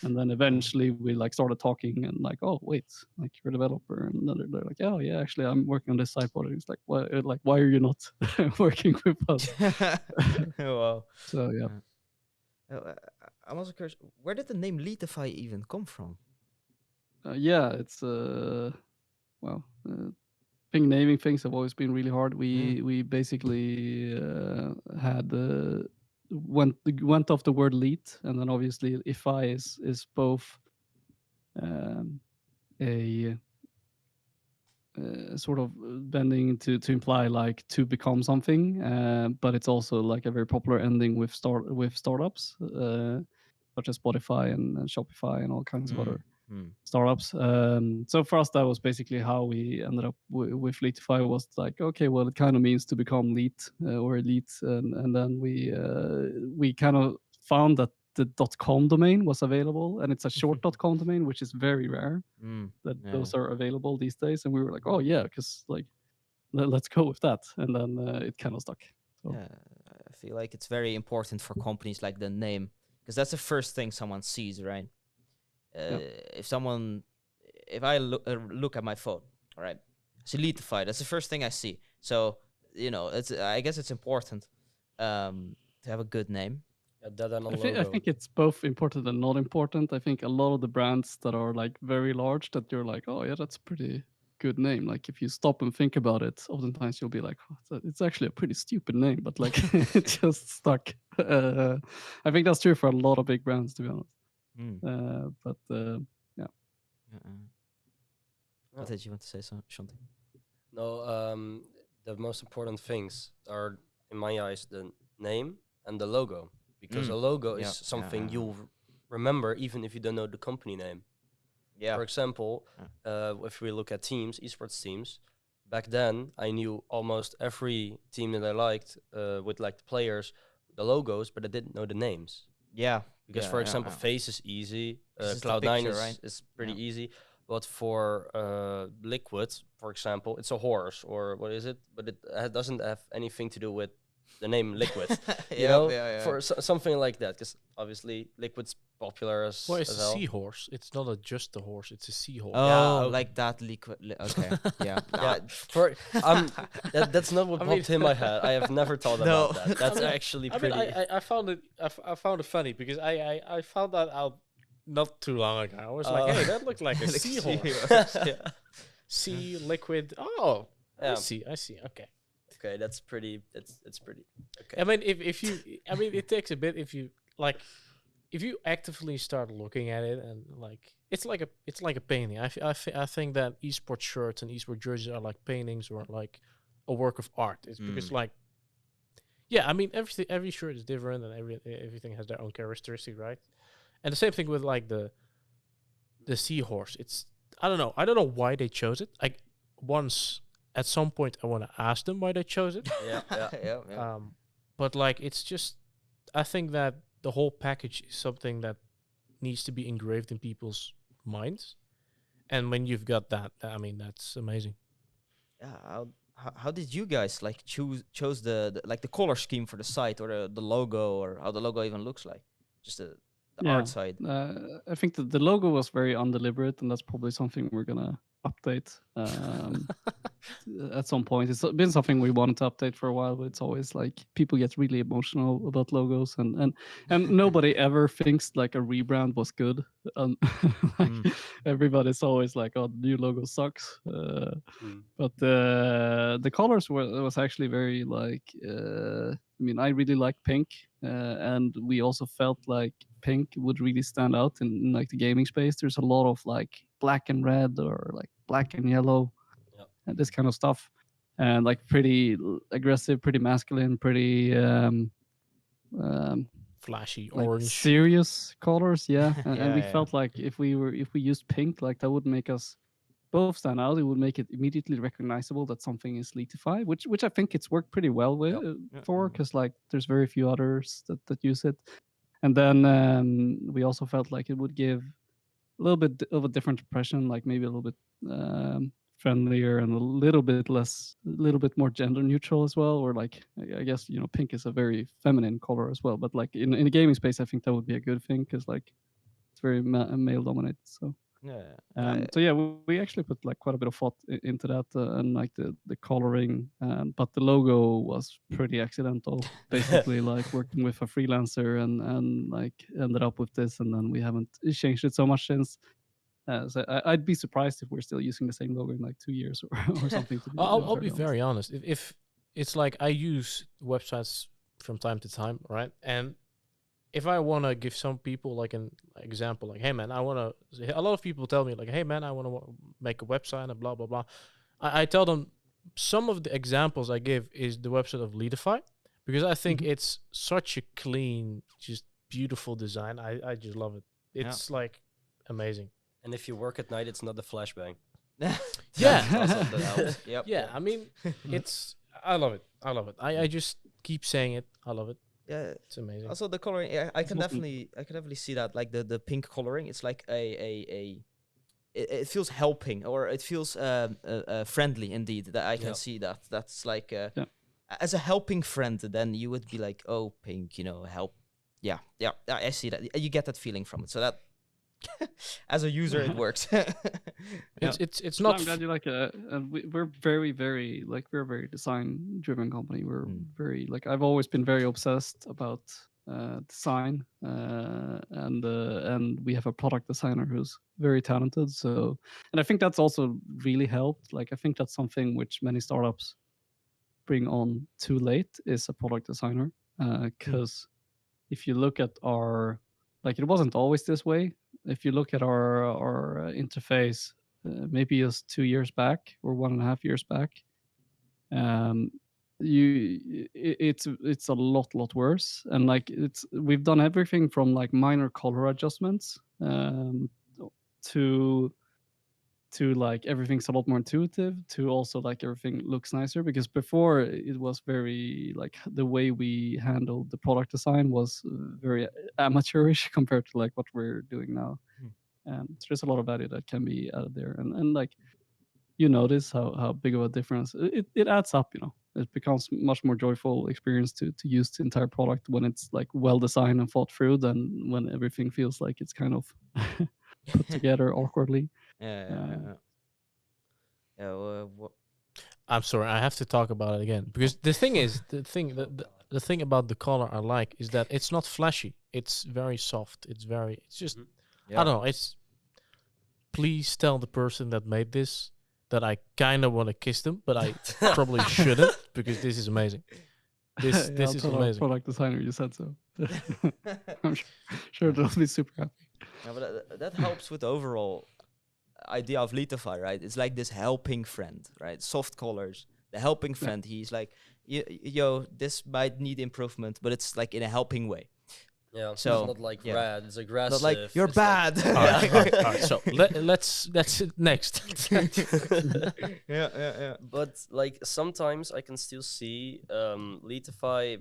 And then eventually we like started talking and like, oh wait, like you're a developer, and then they're like, oh yeah, actually I'm working on this side project. It's like, why are you not working with us? Wow. So yeah. I'm also curious, where did the name Leetify even come from? Yeah, it's well, I think naming things have always been really hard. We basically had went off the word lead, and then obviously ify is both a sort of bending to imply like to become something, but it's also like a very popular ending with startups such as Spotify and Shopify and all kinds of other startups. So for us, that was basically how we ended up with Leetify. Was like, okay, well, it kind of means to become lead or elite, and then we kind of found that the .com domain was available, and it's a short .com domain, which is very rare that those are available these days. And we were like, oh yeah, because like let's go with that, and then it kind of stuck. So. Yeah, I feel like it's very important for companies like the name, because that's the first thing someone sees, right? If I look at my phone, all right, it's Leetify, that's the first thing I see. So, you know, I guess it's important to have a good name. I think it's both important and not important. I think a lot of the brands that are like very large, that you're like, oh yeah, that's a pretty good name. Like if you stop and think about it, oftentimes you'll be like, oh, it's actually a pretty stupid name, but like it just stuck. I think that's true for a lot of big brands, to be honest. Yeah. What did you want to say, Johnty? No, the most important things are, in my eyes, the name and the logo, because a logo is something you'll remember even if you don't know the company name. Yeah. For example, if we look at teams, esports teams, back then I knew almost every team that I liked with like the players, the logos, but I didn't know the names. Yeah. Because for example, FaZe is easy, Cloud9 is pretty easy, but for Liquid, for example, it's a horse, or what is it? But it doesn't have anything to do with the name Liquid, you know, for something like that. Because obviously Liquid's popular as well. It's as a seahorse. It's not just a horse. It's a seahorse. Oh, like that Liquid. Okay, yeah. That's not what popped in my head. I have never thought about that. That's actually pretty. I found it funny because I found that out not too long ago. I was like, hey, that looked like a seahorse. Sea Liquid. Oh, I see. Okay. Okay, that's pretty. That's pretty. Okay. I mean, if you, I mean, it takes a bit. If you like, if you actively start looking at it, and like, it's like a painting. I think that esports shirts and esports jerseys are like paintings or like a work of art. It's because like, yeah, I mean, every shirt is different and everything has their own characteristic, right? And the same thing with like the seahorse. It's I don't know why they chose it. Like once. At some point, I want to ask them why they chose it. Yeah. But like, it's just, I think that the whole package is something that needs to be engraved in people's minds, and when you've got that, I mean, that's amazing. Yeah. How did you guys like chose the like the color scheme for the site or the logo, or how the logo even looks like? Just the art side. I think that the logo was very undeliberate, and that's probably something we're gonna update at some point. It's been something we wanted to update for a while, but it's always like people get really emotional about logos, and nobody ever thinks like a rebrand was good. Like everybody's always like, oh, the new logo sucks. But the colors was actually very like I mean, I really like pink, and we also felt like pink would really stand out in like the gaming space. There's a lot of like black and red or like black and yellow and this kind of stuff, and like pretty aggressive, pretty masculine, pretty flashy, like orange, serious colors. And we Yeah. felt like if we used pink, like that would make us both stand out. It would make it immediately recognizable that something is Leetify, which I think it's worked pretty well with for, because like there's very few others that use it. And then we also felt like it would give a little bit of a different impression, like maybe a little bit friendlier and a little bit more gender neutral as well. Or like, I guess, you know, pink is a very feminine color as well. But like in the gaming space, I think that would be a good thing, because like it's very male dominated. So so yeah, we actually put like quite a bit of thought into that, and like the coloring, but the logo was pretty accidental. Basically, like working with a freelancer and like ended up with this, and then we haven't changed it so much since. So I'd be surprised if we're still using the same logo in like 2 years or something. To be, I'll be very honest. If it's like I use websites from time to time, right? And if I want to give some people like an example, like, hey man, I want to. A lot of people tell me like, hey man, I want to make a website and blah blah blah. I tell them some of the examples I give is the website of Leetify, because I think it's such a clean, just beautiful design. I just love it. It's like amazing. And if you work at night, it's not the flashbang. Yeah. Yeah, I mean, I love it. I love it. I just keep saying it. I love it. Yeah, it's amazing. Also, the coloring, I can definitely see that. Like the pink coloring, it's like it feels helping, or it feels friendly indeed. That I can see that. That's like as a helping friend. Then you would be like, oh, pink, you know, help. Yeah, I see that. You get that feeling from it. So that. As a user, it works. It's not. I'm glad you like it. We're very we're a very design driven company. We're very like, I've always been very obsessed about design, and we have a product designer who's very talented. So, and I think that's also really helped. Like, I think that's something which many startups bring on too late, is a product designer, because if you look at our, like, it wasn't always this way. If you look at our interface, maybe just 2 years back or 1.5 years back, it's a lot worse. And like, we've done everything from like minor color adjustments to like everything's a lot more intuitive, to also like everything looks nicer, because before it was very like the way we handled the product design was very amateurish compared to like what we're doing now. So there's a lot of value that can be added there, and like, you notice how big of a difference it adds up. You know, it becomes much more joyful experience to use the entire product when it's like well designed and thought through, than when everything feels like it's kind of put together awkwardly. I'm sorry, I have to talk about it again, because the thing is, the thing about the color I like is that it's not flashy. It's very soft. It's just I don't know. It's, please tell the person that made this that I kind of want to kiss them, but I probably shouldn't, because this is amazing. This is amazing. Product designer, you said so. I'm sure they'll be super happy. Yeah, but that helps with the overall idea of Leetify, right? It's like this helping friend, right? Soft colors, the helping friend. He's like, yo, this might need improvement, but it's like in a helping way. Yeah, so it's not like rad, it's aggressive. Not like, you're bad. Like, all right, so that's it next. Yeah. But like, sometimes I can still see Leetify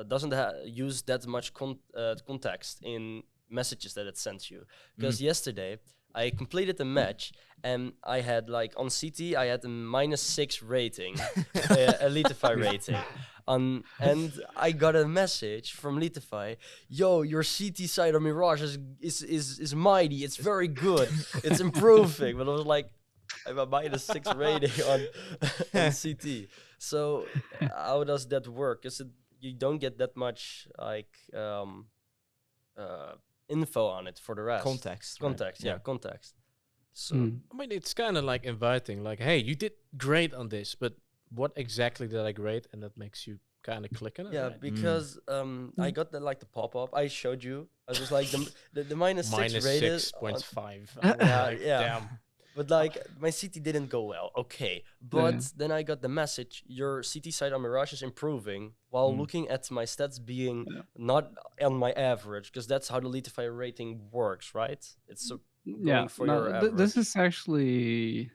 doesn't use that much context in messages that it sends you. Because yesterday I completed the match, and I had like on CT I had a -6 rating, a Leetify rating. And I got a message from Leetify, yo, your CT side of Mirage is mighty, it's very good, it's improving. But I was like, I have a -6 rating on CT. So how does that work? Is it, you don't get that much like info on it for the rest? Context, context. So I mean, it's kind of like inviting, like, hey, you did great on this, but what exactly did I grade? And that makes you kind of click on it. Yeah, right? Because I got the pop up. I showed you. I was like the -6 rated. -6.5. Yeah. Damn. But like, my CT didn't go well. Okay, but then I got the message: your CT side on Mirage is improving, while looking at my stats being not on my average, because that's how the Leetify rating works, right? It's going for your average? This is actually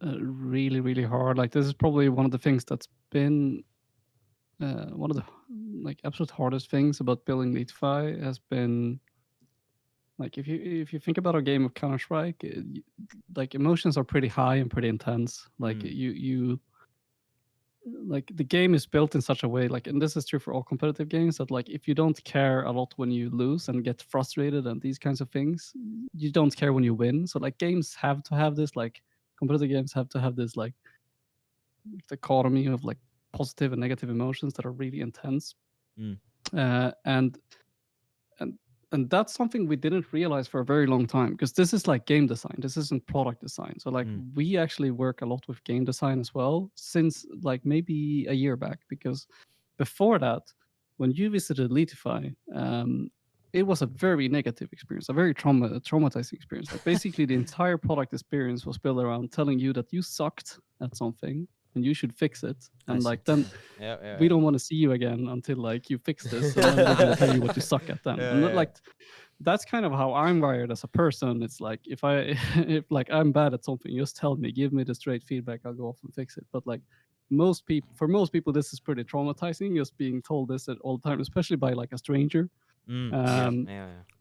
really, really hard. Like this is probably one of the things that's been one of the like absolute hardest things about building Leetify has been like if you think about a game of Counter-Strike, like emotions are pretty high and pretty intense. Like you like the game is built in such a way, like, and this is true for all competitive games, that like if you don't care a lot when you lose and get frustrated and these kinds of things, you don't care when you win. So like games have to have this, like competitive games have to have this like dichotomy of like positive and negative emotions that are really intense. And that's something we didn't realize for a very long time, because this is like game design. This isn't product design. So like we actually work a lot with game design as well since like maybe a year back, because before that, when you visited Leetify, it was a very negative experience, a very traumatizing experience. Like basically the entire product experience was built around telling you that you sucked at something and you should fix it. And like then we don't want to see you again until like you fix this, and then we're going to tell you what you suck at then. And like that's kind of how I'm wired as a person. It's like if like I'm bad at something, just tell me, give me the straight feedback, I'll go off and fix it. But like for most people this is pretty traumatizing, just being told this at all the time, especially by like a stranger.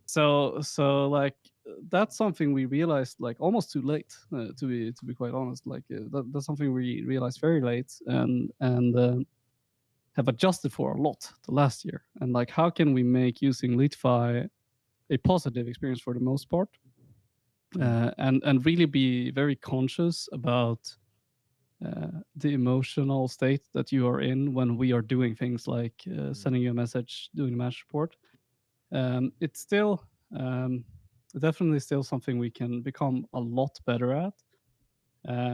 So like that's something we realized like almost too late, to be quite honest. Like that's something we realized very late, and have adjusted for a lot the last year. And like how can we make using Leetify a positive experience for the most part, and really be very conscious about the emotional state that you are in when we are doing things like sending you a message, doing a match report. It's still definitely still something we can become a lot better at.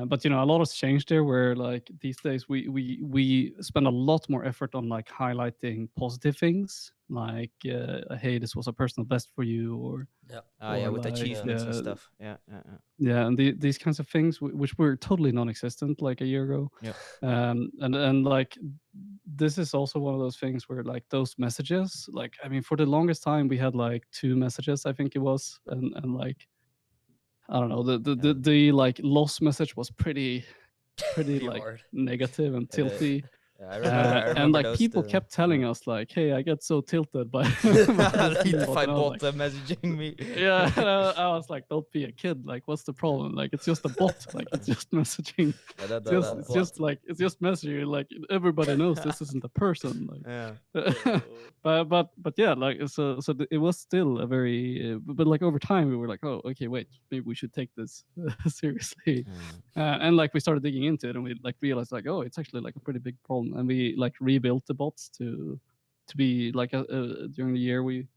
But you know, a lot has changed there, where like these days we spend a lot more effort on like highlighting positive things, like hey, this was a personal best for you, or with like, achievements and stuff. And these kinds of things which were totally non-existent like a year ago. And like this is also one of those things where like those messages, like I mean, for the longest time we had like 2 messages, I think it was, and like I don't know, the like loss message was pretty like hard. negative and tilty. I remember and like those people two. kept telling us like, hey, I get so tilted by Leetify bot messaging me. I was like, don't be a kid, like what's the problem? Like it's just a bot, like it's just messaging. It's just messaging, like everybody knows this isn't a person, like but yeah, like so it was still a very but like over time we were like, oh okay, wait, maybe we should take this seriously. And like we started digging into it, and we like realized like, oh, it's actually like a pretty big problem. And we like rebuilt the bots to be like during the year we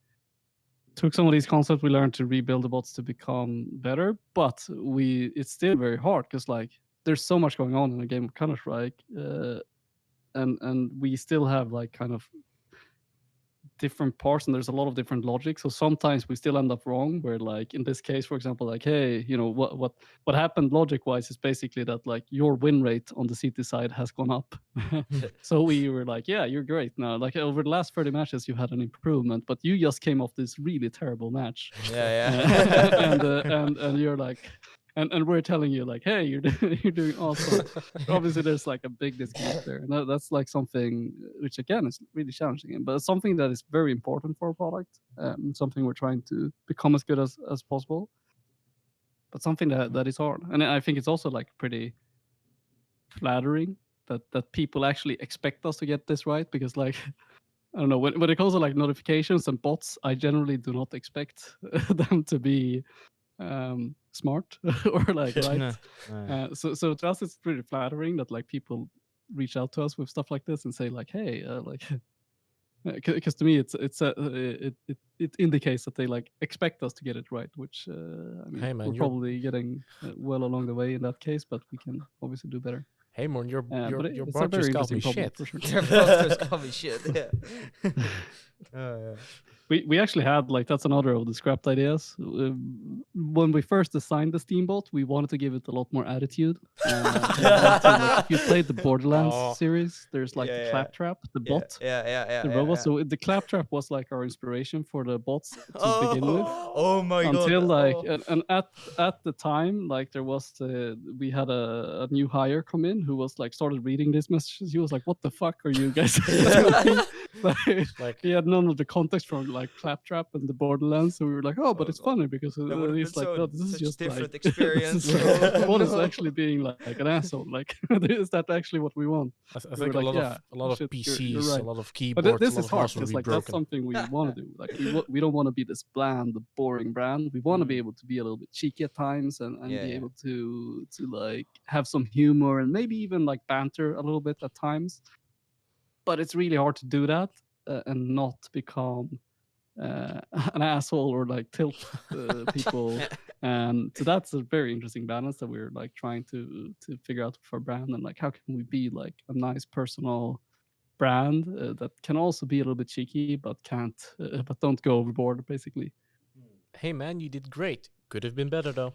took some of these concepts we learned to rebuild the bots to become better. But it's still very hard, because like there's so much going on in a game of Counter-Strike, and we still have like kind of different parts, and there's a lot of different logic. So sometimes we still end up wrong, where like in this case, for example, like, hey, you know, what happened logic wise is basically that like your win rate on the CT side has gone up. So we were like, yeah, you're great now, like over the last 30 matches you had an improvement, but you just came off this really terrible match. And you're like, and we're telling you like, hey, you're doing awesome. Obviously there's like a big disconnect there, and that's like something which again is really challenging, but something that is very important for a product, something we're trying to become as good as possible, but something that is hard. And I think it's also like pretty flattering that people actually expect us to get this right, because like I don't know, when it comes to like notifications and bots, I generally do not expect them to be smart or like right. So to us it's pretty flattering that like people reach out to us with stuff like this and say like, hey, like because to me it indicates that they like expect us to get it right, which I mean, hey man, we're probably getting well along the way in that case, but we can obviously do better. Hey man, your bot just just got me shit. Your bot just got me shit. We actually had like that's another of the scrapped ideas. When we first designed the Steambot, we wanted to give it a lot more attitude. If you played the Borderlands series, there's like the Claptrap, the bot, the robot. So the Claptrap was like our inspiration for the bots to begin with. Oh my god! Until like and at the time, like there was we had a new hire come in who was like started reading these messages. He was like, "What the fuck are you guys doing?" Like he had none of the context from like Claptrap and the Borderlands, so we were like, "Oh, but it's funny because he's like, no, this is just different like, experience." What is actually being like an asshole? Like, is that actually what we want? I think a lot of PCs, you're right. a lot of keyboards, But this a lot is of hard mouse will because be like broken. that's something we want to do. Like we don't want to be this bland, boring brand. We want to be able to be a little bit cheeky at times and be able to like have some humor and maybe even like banter a little bit at times. But it's really hard to do that and not become an asshole or like tilt people. So that's a very interesting balance that we're like trying to figure out for brand, and like how can we be like a nice personal brand that can also be a little bit cheeky but but don't go overboard basically. Hey man, you did great. Could have been better though.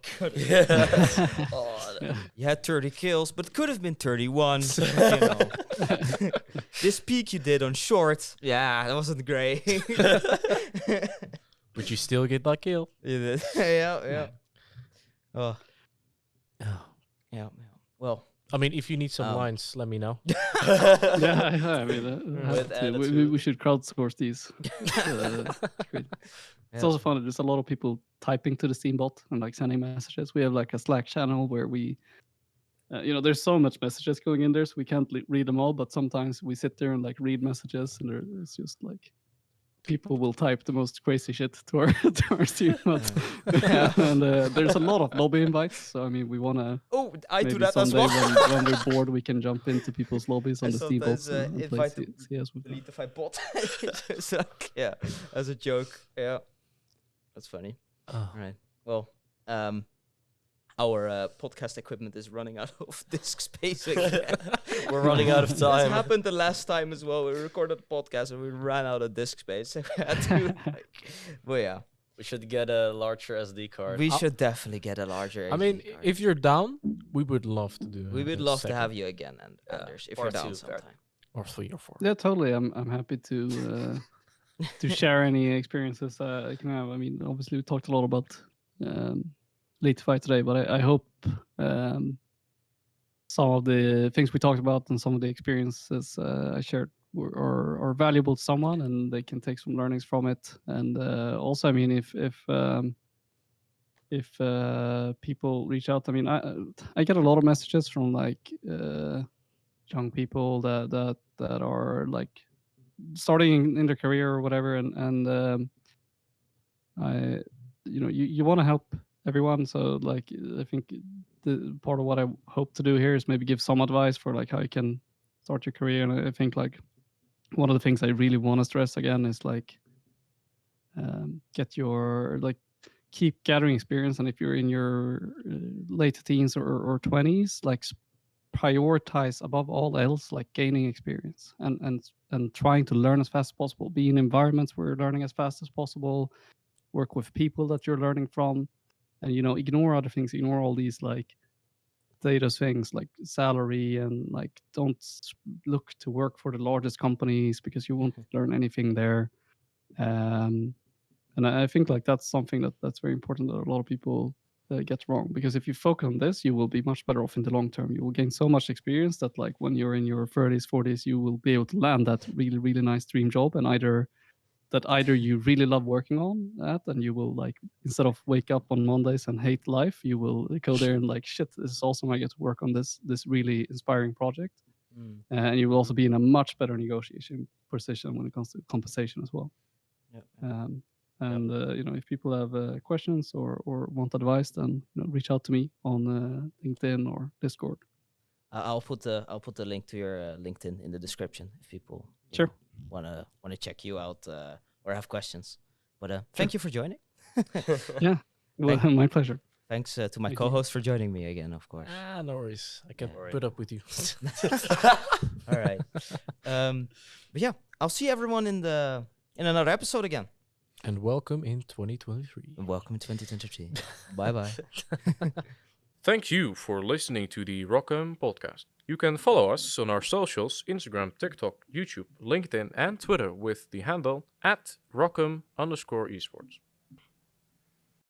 You had 30 kills, but could have been 31. You know. This peak you did on short, that wasn't great. But you still get that kill. You did. Yeah. Oh. Yeah. Well, I mean, if you need some lines, let me know. I mean, we should crowdsource these. It's also fun. There's a lot of people typing to the Steambot and like sending messages. We have like a Slack channel where we, there's so much messages going in there, so we can't read them all. But sometimes we sit there and like read messages, and it's just like people will type the most crazy shit to our Steambot. And there's a lot of lobby invites. So I mean, we want to. Oh, I do that someday as well. when we're bored, we can jump into people's lobbies on the Steambots and play CS with them. Leetify bot. So, yeah, as a joke. Yeah, that's funny. All right. Well, our podcast equipment is running out of disk space again. We're running out of time. This happened the last time as well. We recorded a podcast and we ran out of disk space. We had to, but yeah. We should get a larger SD card. We should definitely get a larger SD card. If you're down, we would love to do. We would love to have you again, Anders, if you're down sometime. Or 3 or 4. Yeah, totally. I'm happy to share any experiences I can have. I mean, obviously we talked a lot about Leetify today, but I hope some of the things we talked about and some of the experiences I shared are valuable to someone, and they can take some learnings from it. And also, I mean, if people reach out, I mean, I get a lot of messages from like young people that are like starting in their career or whatever, and you want to help everyone. So like I think the part of what I hope to do here is maybe give some advice for like how you can start your career. And I think like one of the things I really want to stress again is like keep gathering experience. And if you're in your late teens or 20s, like prioritize above all else like gaining experience and trying to learn as fast as possible, be in environments where you're learning as fast as possible, work with people that you're learning from, and ignore other things, ignore all these like data things like salary, and like don't look to work for the largest companies because you won't learn anything there. And I think like that's something that's very important that a lot of people get wrong, because if you focus on this, you will be much better off in the long term. You will gain so much experience that like when you're in your 30s, 40s, you will be able to land that really, really nice dream job, and either you really love working on that, and you will like, instead of wake up on Mondays and hate life, you will go there and like, shit, this is awesome. I get to work on this really inspiring project. And you will also be in a much better negotiation position when it comes to compensation as well. If people have questions or want advice, then reach out to me on LinkedIn or Discord. I'll put the link to your LinkedIn in the description if people wanna check you out or have questions. But thank you for joining. Yeah, well, my pleasure. Thanks to my co-host for joining me again, of course. No worries. I can put up with you. All right. But yeah, I'll see everyone in another episode again. And welcome in 2023. Welcome to 2023. Bye-bye. Thank you for listening to the ROCM podcast. You can follow us on our socials, Instagram, TikTok, YouTube, LinkedIn, and Twitter with the handle @ROCM_esports.